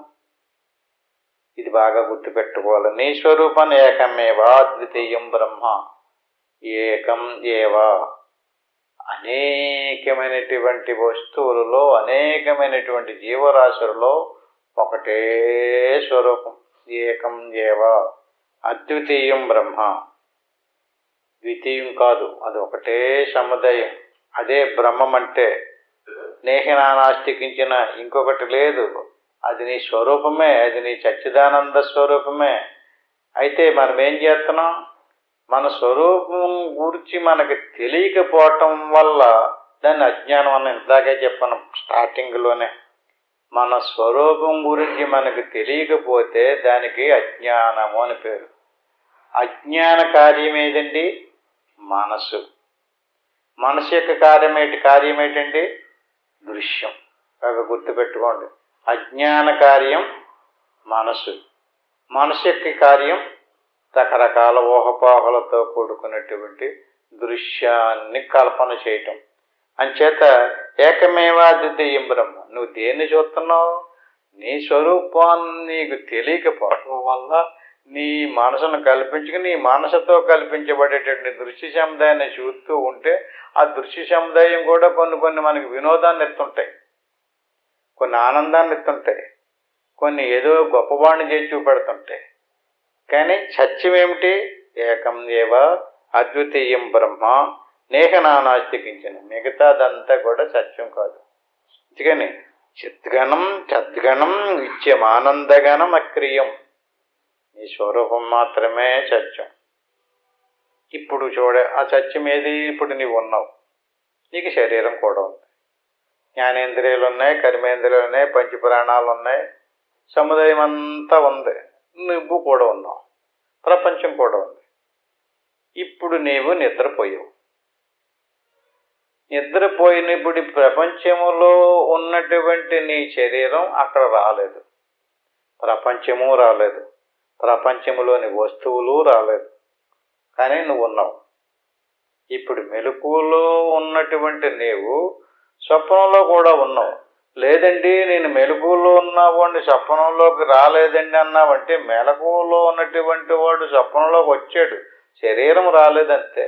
ఇది బాగా గుర్తుపెట్టుకోవాలి. నీ స్వరూపాన్ని ఏకమేవా ద్వితీయం బ్రహ్మ, ఏకం ఏవా. అనేకమైనటువంటి వస్తువులలో, అనేకమైనటువంటి జీవరాశులలో ఒకటే స్వరూపం, ఏకం ఏవా, అద్వితీయం బ్రహ్మ. ద్వితీయం కాదు, అది ఒకటే సముదాయం. అదే బ్రహ్మం అంటే. నేహనానాస్తికించిన ఇంకొకటి లేదు. అది నీ స్వరూపమే, అది నీ సచ్చిదానంద స్వరూపమే. అయితే మనం ఏం చేస్తున్నాం? మన స్వరూపం గురించి మనకి తెలియకపోవటం వల్ల దాన్ని అజ్ఞానం అని ఇందాకే చెప్పాను స్టార్టింగ్లోనే. మన స్వరూపం గురించి మనకు తెలియకపోతే దానికి అజ్ఞానము అని పేరు. అజ్ఞాన కార్యం ఏదండి? మనసు. మనసు యొక్క కార్యం ఏంటండి? దృశ్యం. బాగా గుర్తుపెట్టుకోండి. అజ్ఞాన కార్యం మనసు. మనసు యొక్క కార్యం రకరకాల ఊహపాహలతో కూడుకున్నటువంటి దృశ్యాన్ని కల్పన చేయటం. అంచేత ఏకమేవా ద్వితీయం బ్రహ్మ. నువ్వు దేన్ని చూస్తున్నావు? నీ స్వరూపాన్ని నీకు తెలియకపోవటం వల్ల నీ మనసును కల్పించుకుని, నీ మనసుతో కల్పించబడేటువంటి దృశ్య సముదాయాన్ని చూస్తూ ఉంటే ఆ దృశ్య సముదాయం కూడా కొన్ని మనకి వినోదాన్ని ఎత్తుంటాయి, కొన్ని ఆనందాన్ని ఎత్తుంటాయి, కొన్ని ఏదో గొప్పవాడిని చేసి చూపెడుతుంటాయి. కానీ సత్యం ఏమిటి? ఏకం ఏవ అద్వితీయం బ్రహ్మ నేహ నానాస్తికించిన. మిగతాదంతా కూడా సత్యం కాదు. అందుకని చిద్గణం సద్గణం నిత్యమానందగణం అక్రియం. నీ స్వరూపం మాత్రమే సత్యం. ఇప్పుడు ఆ సత్యం ఏది? ఇప్పుడు నీవు ఉన్నావు, నీకు శరీరం కూడా ఉంది, జ్ఞానేంద్రియాలు ఉన్నాయి, కర్మేంద్రియాలు ఉన్నాయి, పంచప్రాణాలు ఉన్నాయి, సముదాయం అంతా ఉంది, నువ్వు కూడా ఉన్నావు, ప్రపంచం కూడా ఉంది. ఇప్పుడు నీవు నిద్రపోయావు. నిద్రపోయినప్పుడు ప్రపంచములో ఉన్నటువంటి నీ శరీరం అక్కడ రాలేదు, ప్రపంచము రాలేదు, ప్రపంచంలోని వస్తువులు రాలేదు, కానీ నువ్వు ఉన్నావు. ఇప్పుడు మెలకువలో ఉన్నటువంటి నీవు స్వప్నంలో కూడా ఉన్నావు. లేదండి నేను మెలకువలో ఉన్నవాడిని స్వప్నంలోకి రాలేదండి అన్నావంటే, మెలకువలో ఉన్నటువంటి వాడు స్వప్నంలోకి వచ్చాడు, శరీరం రాలేదంతే.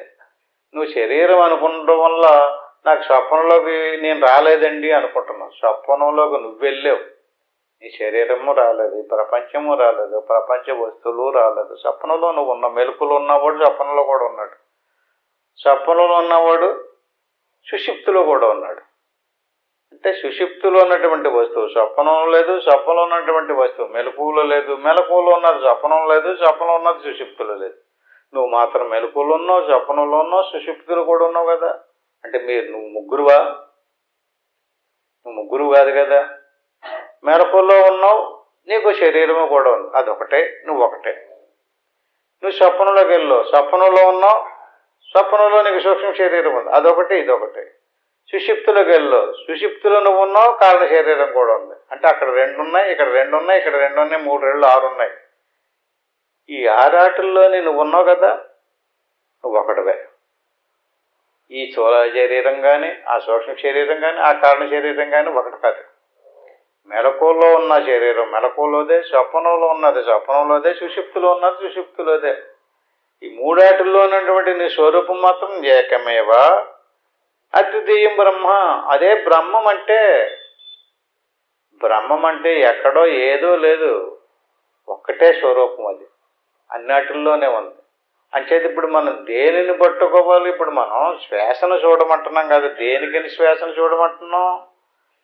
నువ్వు శరీరం అనుకుంటం వల్ల నాకు స్వప్నంలోకి నేను రాలేదండి అనుకుంటున్నావు. స్వప్నంలోకి నువ్వు వెళ్ళావు, నీ శరీరము రాలేదు, ప్రపంచము రాలేదు, ప్రపంచ వస్తువులు రాలేదు. స్వప్నంలో నువ్వు ఉన్నావు. మెలకువలో ఉన్నవాడు స్వప్నంలో కూడా ఉన్నాడు, స్వప్నంలో ఉన్నవాడు సుషుప్తిలో కూడా ఉన్నాడు. అంటే సుషుప్తిలో ఉన్నటువంటి వస్తువు స్వప్నం లేదు, స్వప్నంలో ఉన్నటువంటి వస్తువు మెలకువలో లేదు, మెలకువలో ఉన్నది స్వప్నం లేదు, స్వప్నంలో ఉన్నది సుషుప్తిలో లేదు. నువ్వు మాత్రం మెలకువలో ఉన్నావు, స్వప్నంలో ఉన్నావు, సుషుప్తిలో కూడా ఉన్నావు కదా. అంటే నువ్వు ముగ్గురువా? నువ్వు ముగ్గురు కాదు కదా. మెలకువలో ఉన్నావు, నీకు శరీరము కూడా ఉంది, అదొకటే, నువ్వు ఒకటే. నువ్వు స్వప్నంలోకి వెళ్ళు, స్వప్నంలో ఉన్నావు, స్వప్నంలో నీకు సూక్ష్మ శరీరం ఉంది, అదొకటి ఇదొకటి. సుషిప్తులోకి వెళ్ళు, సుషిప్తులో నువ్వు ఉన్నావు, కారణ శరీరం కూడా ఉంది. అంటే అక్కడ 2 ఉన్నాయి, ఇక్కడ 2 ఉన్నాయి, ఇక్కడ 2 ఉన్నాయి, 3 2 6 ఉన్నాయి. ఈ 6 ఆటల్లోని నువ్వు ఉన్నావు కదా, నువ్వు ఒకటివే. ఈ స్థూల శరీరం కానీ, ఆ సూక్ష్మ శరీరం కానీ, ఆ కారణ శరీరం కానీ ఒకటి కాదు. మెలకువలో ఉన్న శరీరం మెలకువలోదే, స్వప్నంలో ఉన్నది స్వప్నంలోదే, సుషుప్తిలో ఉన్నది సుషుప్తిలోదే. ఈ 3 ఆటల్లో ఉన్నటువంటి నీ స్వరూపం మాత్రం ఏకమేవా అద్వితీయం బ్రహ్మ. అదే బ్రహ్మం అంటే. బ్రహ్మం అంటే ఎక్కడో ఏదో లేదు, ఒక్కటే స్వరూపం. అది అన్నిటిల్లోనే ఉంది. అంచేది ఇప్పుడు మనం దేనిని పట్టుకోవాలి? ఇప్పుడు మనం శ్వాసను చూడమంటున్నాం కదా, దేనికని శ్వాసను చూడమంటున్నాం?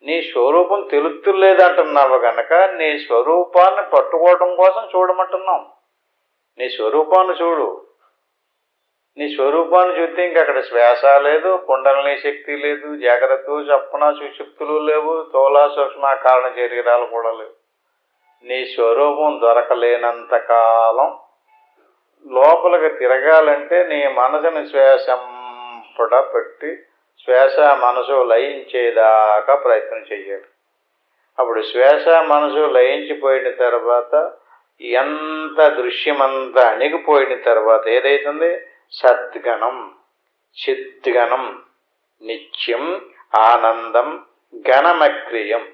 నీ స్వరూపం తెలుస్తులేదంటున్నావు కనుక నీ స్వరూపాన్ని పట్టుకోవడం కోసం చూడమంటున్నాం. నీ స్వరూపాన్ని చూడు. నీ స్వరూపాన్ని చూస్తే ఇంకక్కడ శ్వాస లేదు, కుండలిని శక్తి లేదు, జాగ్రత్త స్వప్న సుషుప్తులు లేవు, స్థూల సూక్ష్మ కారణ శరీరాలు కూడా లేవు. నీ స్వరూపం దొరకలేనంత కాలం లోపలికి తిరగాలంటే నీ మనసుని శ్వాసంపట పెట్టి శ్వాస మనసు లయించేదాకా ప్రయత్నం చెయ్యాలి. అప్పుడు శ్వాస మనసు లయించిపోయిన తర్వాత ఎంత దృశ్యమంతా అణిగిపోయిన తర్వాత ఏదైతుంది? సద్గణం, చిద్గణం, నిత్యం, ఆనందం, గణమక్రియం.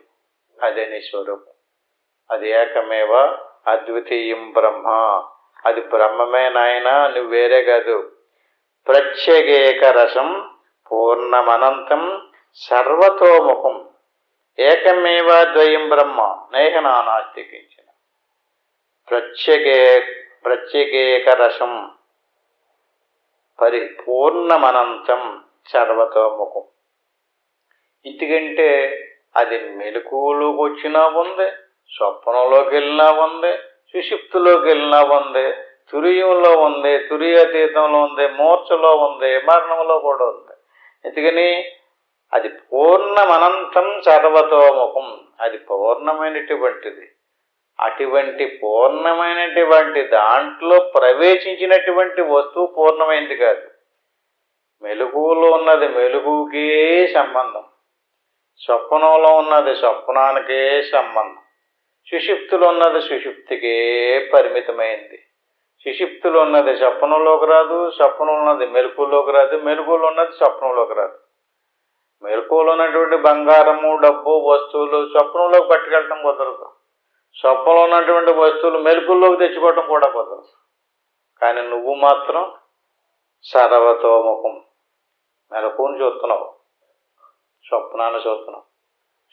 అదే నీ స్వరూపం. అది ఏకమేవ అద్వితీయం బ్రహ్మ. అది బ్రహ్మమే నాయన, నువ్వు వేరే కాదు. ప్రత్యేకేక రసం పూర్ణమనంతం సర్వతోముఖం ఏకమేవ ద్వయం బ్రహ్మ నేహ నానాస్తి కించన. ప్రత్యేకేక రసం పరిపూర్ణమనంతం సర్వతోముఖం. ఎందుకంటే అది మెలకువలోకి వచ్చినా ఉంది, స్వప్నంలోకి వెళ్ళినా ఉంది, సుషుప్తిలోకి వెళ్ళినా ఉంది, తురియంలో ఉంది, తురియాతీతంలో ఉంది, మూర్ఛలో ఉంది, మరణంలో కూడా ఉంది. ఎందుకని అది పూర్ణమనంతం సర్వతోముఖం. అది పూర్ణమైనటువంటిది. అటువంటి పూర్ణమైనటువంటి దాంట్లో ప్రవేశించినటువంటి వస్తువు పూర్ణమైనది కాదు. మెలకువలో ఉన్నది మెలకువకే సంబంధం, స్వప్నంలో ఉన్నది స్వప్నానికే సంబంధం, సుషుప్తిలో ఉన్నది సుషుప్తికే పరిమితమైంది. సుషుప్తిలో ఉన్నది స్వప్నంలోకి రాదు, స్వప్నంలో ఉన్నది మెలకువలోకి రాదు, మెలకువలో ఉన్నది స్వప్నంలోకి రాదు. మెలకువలో ఉన్నటువంటి బంగారము, డబ్బు, వస్తువులు స్వప్నంలోకి పట్టుకెళ్ళటం కుదరదు. స్వప్నంలో ఉన్నటువంటి వస్తువులు మెలకువలోకి తెచ్చుకోవటం కూడా కుదరదు. కానీ నువ్వు మాత్రం సర్వతోముఖం. మెలకువని చూస్తున్నావు, స్వప్నాన్ని చూస్తున్నావు,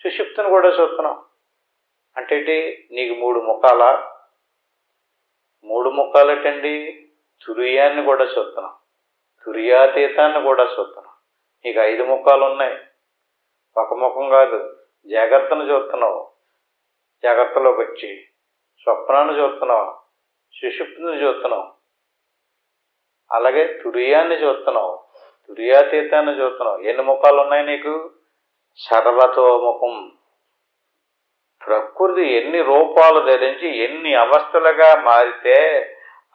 సుషుప్తిని కూడా చూస్తున్నావు. అంటే నీకు 3 ముఖాలా? 3 ముఖాలటండి. తురియాన్ని కూడా చూస్తున్నాం, తురియాతీతాన్ని కూడా చూస్తున్నాం. నీకు 5 ముఖాలు ఉన్నాయి. ఒక ముఖం కాదు. జాగ్రత్తను చూస్తున్నావు, జాగ్రత్తలోకి వచ్చి స్వప్నాన్ని చూస్తున్నావు, సుషుప్తిని చూస్తున్నావు, అలాగే తురియాన్ని చూస్తున్నావు, తురియాతీతాన్ని చూస్తున్నావు. ఎన్ని ముఖాలు ఉన్నాయి నీకు? సర్వతోముఖం. ప్రకృతి ఎన్ని రూపాలు ధరించి ఎన్ని అవస్థలుగా మారితే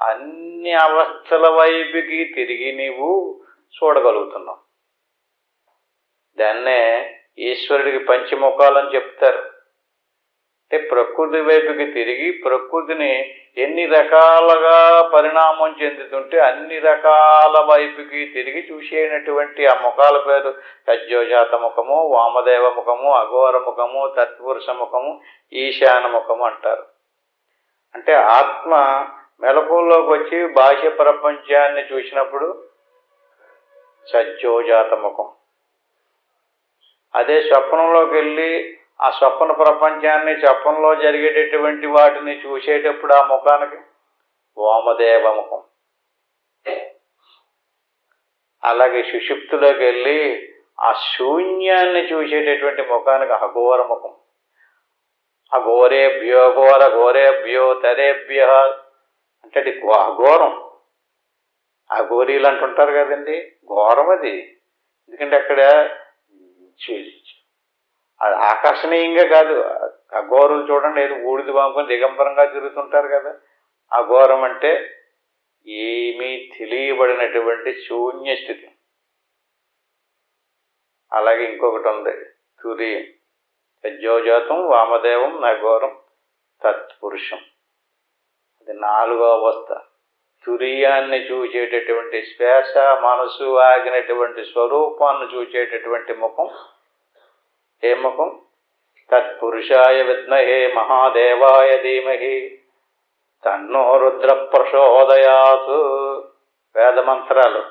అన్ని అవస్థల వైపుకి తిరిగి నీవు చూడగలుగుతున్నావు. దాన్నే ఈశ్వరుడికి పంచముఖాలని చెప్తారు. అంటే ప్రకృతి వైపుకి తిరిగి ప్రకృతిని ఎన్ని రకాలుగా పరిణామం చెందుతుంటే అన్ని రకాల వైపుకి తిరిగి చూసేటటువంటి ఆ ముఖాల పేరు సజ్జోజాత ముఖము, వామదేవ ముఖము, అఘోర ముఖము, తత్పురుష ముఖము, ఈశాన ముఖము అంటారు. అంటే ఆత్మ మెలకువలోకి వచ్చి బాహ్య ప్రపంచాన్ని చూసినప్పుడు సజ్జోజాత ముఖం. అదే స్వప్నంలోకి వెళ్ళి ఆ స్వప్న ప్రపంచాన్ని, స్వప్నంలో జరిగేటటువంటి వాటిని చూసేటప్పుడు ఆ ముఖానికి వామదేవ ముఖం. అలాగే సుషుప్తిలోకి వెళ్ళి ఆ శూన్యాన్ని చూసేటటువంటి ముఖానికి అఘోర ముఖం. అఘోరేభ్యో ఘోర ఘోరేభ్యో తరేభ్య అంటే అది అఘోరం. అఘోరీలు అంటుంటారు కదండి, ఘోరం అది. ఎందుకంటే అక్కడ అది ఆకర్షణీయంగా కాదు, అఘోరులు చూడండి, ఏదో ఊడిది బాగుకొని దిగంబరంగా తిరుగుతుంటారు కదా. అఘోరం అంటే ఏమీ తెలియబడినటువంటి శూన్య స్థితి. అలాగే ఇంకొకటి ఉంది, తురీయం. సజ్జోజాతం వామదేవం నఘోరం తత్పురుషం. అది 4వ అవస్థ. తురీయాన్ని చూచేటటువంటి శ్వాస మనసు ఆగినటువంటి స్వరూపాన్ని చూచేటటువంటి ముఖం ఏ ముఖం? తత్పురుషాయ విద్మహే మహాదేవాయ ధీమహి తన్నో రుద్ర ప్రచోదయాత్. వేదమంత్రాలు.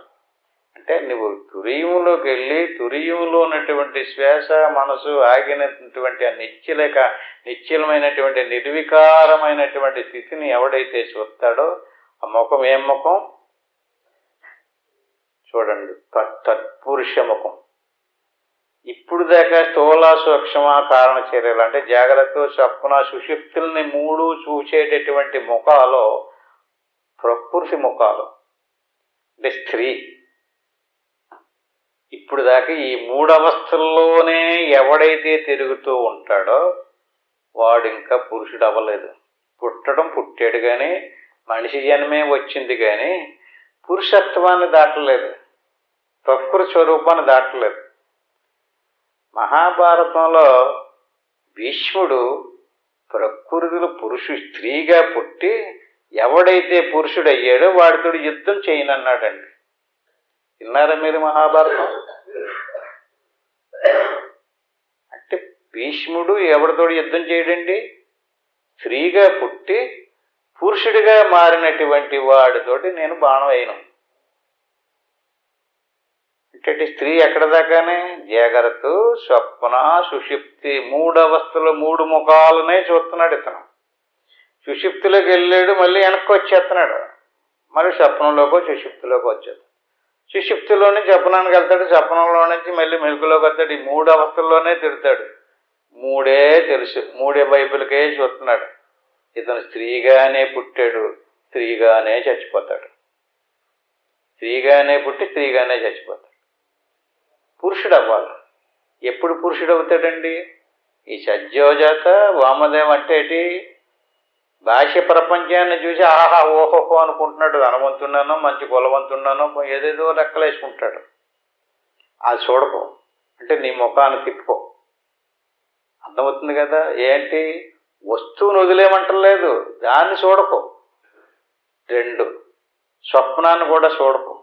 అంటే నువ్వు తురీయంలోకి వెళ్ళి తురీయంలో ఉన్నటువంటి శ్వాస మనసు ఆగినటువంటి ఆ నిశ్చలమైనటువంటి నిర్వికారమైనటువంటి స్థితిని ఎవడైతే చూస్తాడో ఆ ముఖం ఏం ముఖం? చూడండి, తత్పురుష ముఖం. ఇప్పుడు దాకా స్థూల సూక్ష్మ కారణ చర్యలు అంటే జాగ్రత్త స్వప్న సుషుప్తుల్ని 3 చూసేటటువంటి ముఖాలు ప్రకృతి ముఖాలు, అంటే స్త్రీ. ఇప్పుడు దాకా ఈ 3 అవస్థల్లోనే ఎవడైతే తిరుగుతూ ఉంటాడో వాడు ఇంకా పురుషుడు అవ్వలేదు. పుట్టాడు కానీ మనిషి జన్మే వచ్చింది కానీ పురుషత్వాన్ని దాటలేదు, ప్రకృతి స్వరూపాన్ని దాటలేదు. మహాభారతంలో భీష్ముడు ప్రకృతిలో స్త్రీగా పుట్టి ఎవడైతే పురుషుడు అయ్యాడో వాడితో యుద్ధం చేయనన్నాడండి. విన్నారా మీరు మహాభారతం? అంటే భీష్ముడు ఎవరితో యుద్ధం చేయడండి? స్త్రీగా పుట్టి పురుషుడిగా మారినటువంటి వాడితోటి నేను బాణం వేయను. అంటే స్త్రీ ఎక్కడ దాకానే జాగ్రత్త స్వప్న సుషుప్తి 3 అవస్థలు 3 ముఖాలనే చూస్తున్నాడు ఇతను. సుషుప్తిలోకి వెళ్ళాడు, మళ్ళీ వెనక్కి వచ్చేస్తున్నాడు, మరి స్వప్నంలోకి సుషుప్తిలోకి వచ్చేది. సుషుప్తిలో నుంచి స్వప్నానికి వెళ్తాడు, స్వప్నంలో నుంచి మళ్ళీ మెలుగులోకి వస్తాడు. ఈ 3 అవస్థల్లోనే తిరుగుతాడు. 3 తెలుసు, 3 బైబిల్కే చూస్తున్నాడు. ఇతను స్త్రీగానే పుట్టాడు, స్త్రీగానే చచ్చిపోతాడు. స్త్రీగానే పుట్టి స్త్రీగానే చచ్చిపోతాడు. పురుషుడు అవ్వాలి. ఎప్పుడు పురుషుడు అవుతాడండి? ఈ సజ్జోజాత వామదేవం అంటే ఏంటి? బాహ్య ప్రపంచాన్ని చూసి ఆహా ఓహోహో అనుకుంటున్నాడు. ధనవంతున్నానో మంచి కులవంతున్నానో ఏదేదో లెక్కలేసుకుంటాడు. అది చూడకు, అంటే నీ ముఖాన్ని తిప్పుకో. అర్థమవుతుంది కదా? ఏంటి? వస్తువును వదిలేమంటలేదు, దాన్ని చూడకు. 2 స్వప్నాన్ని కూడా చూడకు.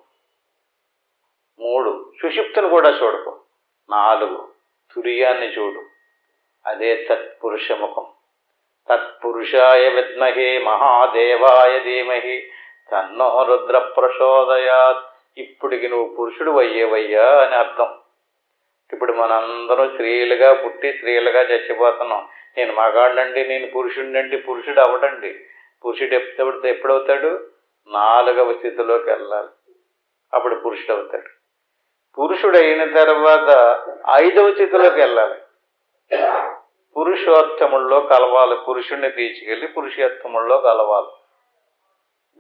3 సుషుప్తిని కూడా చూడకు. 4 తురీయాన్ని చూడు. అదే తత్పురుష ముఖం. తత్పురుషాయ విద్మహే మహాదేవాయ ధీమహి తన్నో రుద్ర ప్రచోదయాత్. ఇప్పటికి నువ్వు పురుషుడు అయ్యేవయ్యా అని అర్థం. ఇప్పుడు మనందరం స్త్రీలుగా పుట్టి స్త్రీలుగా చచ్చిపోతున్నాం. నేను మగాళ్ళండి, నేను పురుషుడినండి. పురుషుడు అవడండి. పురుషుడు ఎప్పుడవుతాడు? 4వ స్థితిలోకి వెళ్ళాలి, అప్పుడు పురుషుడు అవుతాడు. పురుషుడు అయిన తర్వాత 5వ స్థితిలోకి వెళ్ళాలి, పురుషోత్తముల్లో కలవాలి. పురుషుణ్ణి తీసుకెళ్ళి పురుషోత్తముల్లో కలవాలి.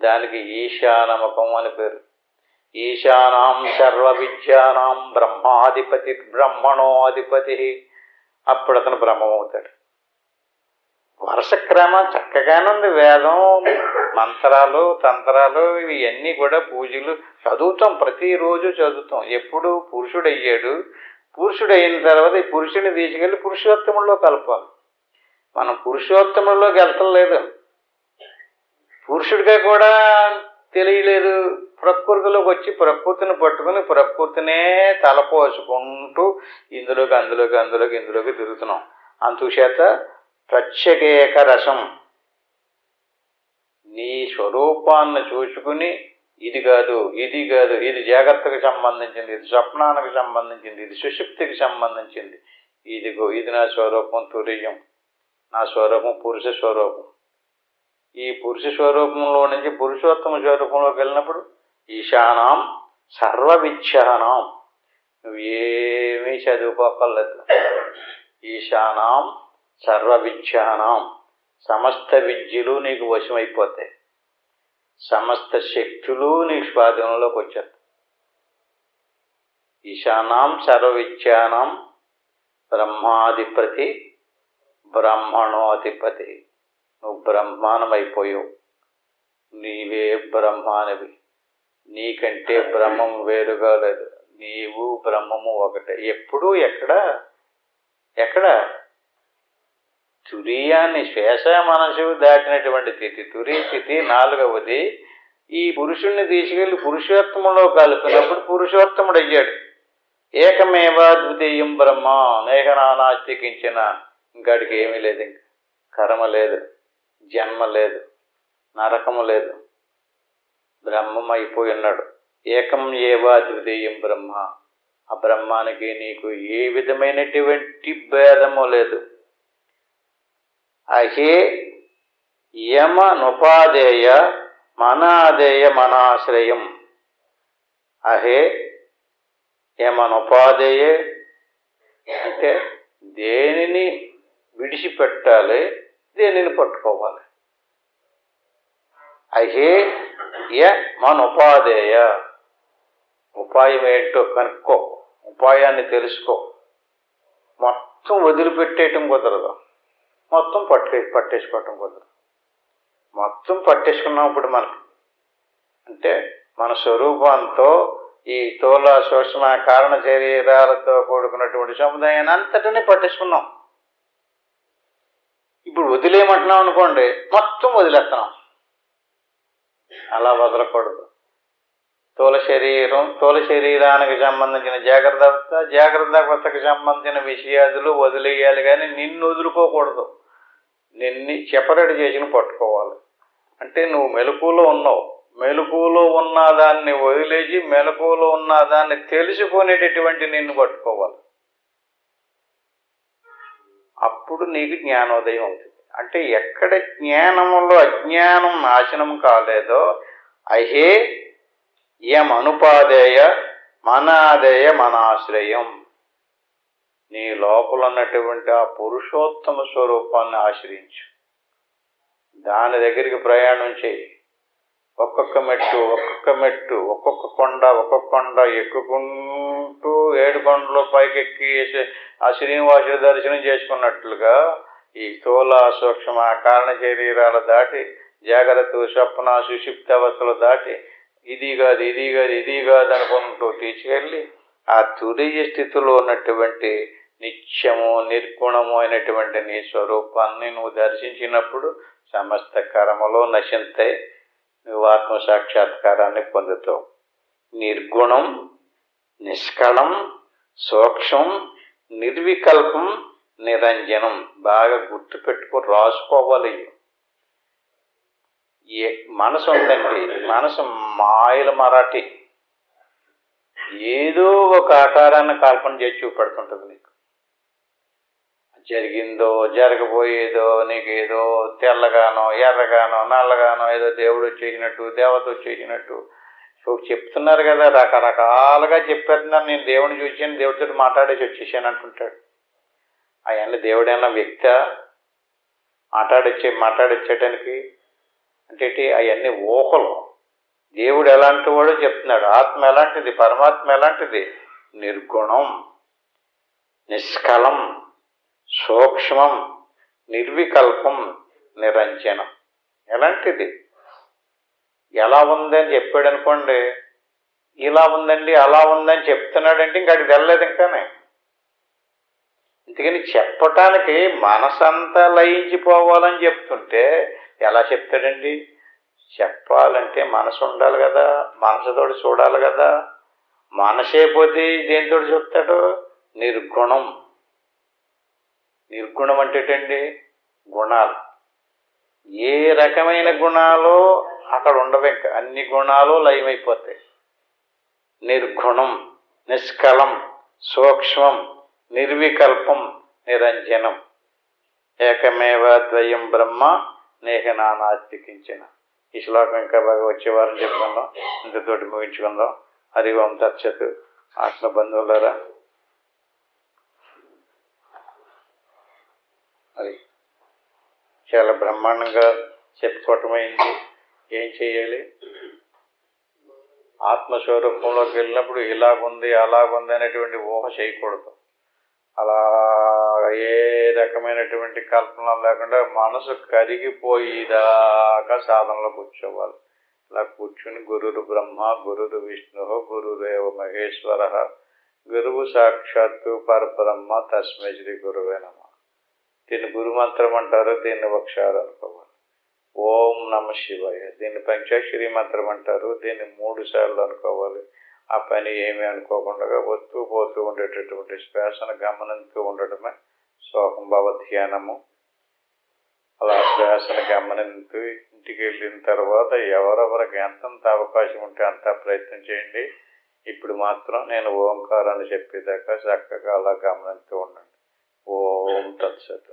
దానికి ఈశానముఖం అని పేరు. ఈశానాం సర్వ విద్యానాం బ్రహ్మాధిపతి బ్రహ్మణో అధిపతి. అప్పుడు అతను బ్రహ్మమవుతాడు. వరుస క్రమం చక్కగానే ఉంది. వేదం, మంత్రాలు, తంత్రాలు ఇవన్నీ కూడా పూజలు చదువుతాం, ప్రతిరోజు చదువుతాం. ఎప్పుడు పురుషుడు అయ్యాడు, పురుషుడు అయిన తర్వాత ఈ పురుషుని తీసుకెళ్ళి పురుషోత్తముల్లో కలపాలి. మనం పురుషోత్తముల్లోకి వెళ్తలేదు, పురుషుడిగా కూడా తెలియలేదు. ప్రకృతిలోకి వచ్చి ప్రకృతిని పట్టుకుని ప్రకృతినే తలపోసుకుంటూ ఇందులోకి తిరుగుతున్నాం. అందుచేత ప్రత్యేక రసం నీ స్వరూపాన్ని చూసుకుని ఇది కాదు, ఇది జాగ్రత్తకు సంబంధించింది, ఇది స్వప్నానికి సంబంధించింది, ఇది సుషుప్తికి సంబంధించింది, ఇది నా స్వరూపం తురీయం, నా స్వరూపం పురుష స్వరూపం. ఈ పురుష స్వరూపంలో నుంచి పురుషోత్తమ స్వరూపంలోకి వెళ్ళినప్పుడు ఈశానాం సర్వ విద్యానాం, నువ్వేమీ చదువుకోకర్లేదు. ఈశానాం సర్వ విద్యానాం, సమస్త విద్యలు నీకు వశమైపోతాయి, సమస్త శక్తులు నీ స్వాధీనంలోకి వచ్చారు. ఈశానాం సర్వ విద్యానాం బ్రహ్మాధిపతి బ్రహ్మణోధిపతి. నువ్వు బ్రహ్మాండమైపోయావు, నీవే బ్రహ్మానివి, నీకంటే బ్రహ్మం వేరుగా లేదు, నీవు బ్రహ్మము ఒకటే. ఎప్పుడు ఎక్కడ తురియాన్ని శ్వేష మనసు దాటినటువంటి స్థితి, తురి స్థితి 4వది. ఈ పురుషుణ్ణి తీసుకెళ్లి పురుషోత్తములో కలిపినప్పుడు పురుషోత్తముడు అయ్యాడు. ఏకమేవా ద్వితీయం బ్రహ్మ నేహనానాస్తికించిన. ఇంకాడికి ఏమీ లేదు, ఇంక కర్మ లేదు, జన్మ లేదు, నరకము లేదు, బ్రహ్మం అయిపోయి ఉన్నాడు. ఏకం ఏవా ద్వితీయం బ్రహ్మ. ఆ బ్రహ్మానికి నీకు ఏ విధమైనటువంటి భేదము లేదు. అహే యమనుపాదేయ మనాదేయ మనాశ్రయం. అహే యమనుపాదేయ అంటే దేనిని విడిచిపెట్టాలి, దేనిని పట్టుకోవాలి. అహే యమనుపాదేయ, ఉపాయం ఏంటో కనుక్కో, ఉపాయాన్ని తెలుసుకో. మొత్తం వదిలిపెట్టేయటం కుదరదు, మొత్తం పట్టేసుకోవటం కుదరదు. మొత్తం పట్టేసుకున్నప్పుడు మనకి అంటే మన స్వరూపంతో ఈ స్థూల సూక్ష్మ కారణ శరీరాలతో కూడుకున్నటువంటి సముదాయాన్ని అంతటినీ పట్టేసుకున్నాం. ఇప్పుడు వదిలేయమంటున్నాం అనుకోండి, మొత్తం వదిలేస్తున్నాం. అలా వదలకూడదు. స్థూల శరీరానికి సంబంధించిన జాగ్రత్త అవస్థకు సంబంధించిన విషయాదులు వదిలేయాలి, కానీ నిన్ను వదులుకోకూడదు. నిన్ను సెపరేట్ చేసి పట్టుకోవాలి. అంటే నువ్వు మెలకువలో ఉన్నావు, మెలకువలో ఉన్న దాన్ని వదిలేసి మెలకువలో ఉన్న దాన్ని తెలుసుకునేటటువంటి నిన్ను పట్టుకోవాలి. అప్పుడు నీకు జ్ఞానోదయం అవుతుంది. అంటే ఎక్కడ జ్ఞానములో అజ్ఞానం నాశనం కాలేదో అహే యమనుపాదేయ మనాదేయ మనాశ్రయం. నీ లోపల ఉన్నటువంటి ఆ పురుషోత్తమ స్వరూపాన్ని ఆశ్రయించు, దాని దగ్గరికి ప్రయాణం చేయి. ఒక్కొక్క మెట్టు ఒక్కొక్క కొండ ఎక్కుకుంటూ 7 కొండలు పైకెక్కి ఆ శ్రీనివాసుడి దర్శనం చేసుకున్నట్లుగా ఈ స్థూల సూక్ష్మ కారణ శరీరాలు దాటి జాగ్రత్త స్వప్న సుషుప్తి అవస్థలు దాటి ఇది కాదు అనుకుంటూ తీసుకెళ్ళి ఆ తురియ స్థితిలో ఉన్నటువంటి నిత్యము నిర్గుణము అయినటువంటి నీ స్వరూపాన్ని నువ్వు దర్శించినప్పుడు సమస్త కర్మలో నశింతాయి, నువ్వు ఆత్మ సాక్షాత్కారాన్ని పొందుతావు. నిర్గుణం, నిష్కళం, సూక్ష్మం, నిర్వికల్పం, నిరంజనం. బాగా గుర్తుపెట్టుకో, రాసుకోవాలి. మనసు ఉందండి, మనసు మాయల మరాఠీ, ఏదో ఒక ఆకారాన్ని కల్పన చేసి చూపెడుతుంటుంది. నీకు జరిగిందో జరగబోయేదో నీకు ఏదో తెల్లగానో ఎర్రగానో నల్లగానో ఏదో దేవుడు వచ్చేసినట్టు దేవత వచ్చేసినట్టు చెప్తున్నారు కదా, రకరకాలుగా చెప్పేస్తున్నారు. నేను దేవుడిని చూసాను, దేవుడితో మాట్లాడేసి వచ్చేసాను అంటుంటాడు. అవన్నీ దేవుడైనా వ్యక్త మాట్లాడొచ్చేటానికి అంటే అవన్నీ ఊహలు. దేవుడు ఎలాంటి వాడో చెప్తున్నాడు. ఆత్మ ఎలాంటిది, పరమాత్మ ఎలాంటిది? నిర్గుణం, నిష్కలం, సూక్ష్మం, నిర్వికల్పం, నిరంజనం. ఎలాంటిది? ఎలా ఉందని చెప్పాడు అనుకోండి, ఇలా ఉందండి అలా ఉందని చెప్తున్నాడంటే ఇంక అది వెళ్ళలేదు. ఇంకానే అందుకని చెప్పటానికి మనసంతా లయించిపోవాలని చెప్తుంటే ఎలా చెప్తాడండి? చెప్పాలంటే మనసు ఉండాలి కదా, మనసుతోటి చూడాలి కదా. మనసే పోతే దేనితో చెప్తాడు? నిర్గుణం. నిర్గుణం అంటే ఏంటండి? గుణాలు. ఏ రకమైన గుణాలు అక్కడ ఉండవు, ఇంకా అన్ని గుణాలు లయమైపోతాయి. నిర్గుణం, నిష్కలం, సూక్ష్మం, నిర్వికల్పం, నిరంజనం. ఏకమేవ ద్వయం బ్రహ్మ నేహనానాస్తికించిన. ఈ శ్లోకం ఇంకా బాగా వచ్చే వారం చెప్పుకుందాం. ఇంతతోటి ముగించుకుందాం. హరి ఓం తత్సత్. ఆత్మబంధువులరా, అది చాలా బ్రహ్మాండంగా చెప్పుకోవటమైంది. ఏం చేయాలి? ఆత్మస్వరూపంలోకి వెళ్ళినప్పుడు ఇలాగుంది అలాగుంది అనేటువంటి ఊహ చేయకూడదు. అలా ఏ రకమైనటువంటి కల్పన లేకుండా మనసు కరిగిపోయేదాకా సాధనలో కూర్చోవాలి. ఇలా కూర్చుని గురురు బ్రహ్మ, గురురు విష్ణు, గురురేవ మహేశ్వర, గురువు సాక్షాత్తు పరబ్రహ్మ, తస్మై శ్రీ గురువే నమః. దీన్ని గురుమంత్రం అంటారు, దీన్ని వక్షాలు అనుకోవాలి. ఓం నమ శివాయ, దీన్ని పంచాక్షరి మంత్రం అంటారు, దీన్ని 3 సార్లు అనుకోవాలి. ఆ పని ఏమీ అనుకోకుండా వస్తూ పోతూ ఉండేటటువంటి శ్వాసను గమనిస్తూ ఉండటమే సోహంభావ ధ్యానము. అలా శ్వాసను గమనిస్తూ ఇంటికి వెళ్ళిన తర్వాత ఎవరెవరికి ఎంతంత అవకాశం ఉంటే అంత ప్రయత్నం చేయండి. ఇప్పుడు మాత్రం నేను ఓంకారాన్ని చెప్పేదాకా చక్కగా అలా గమనిస్తూ ఉండండి. ఓం తత్సత్.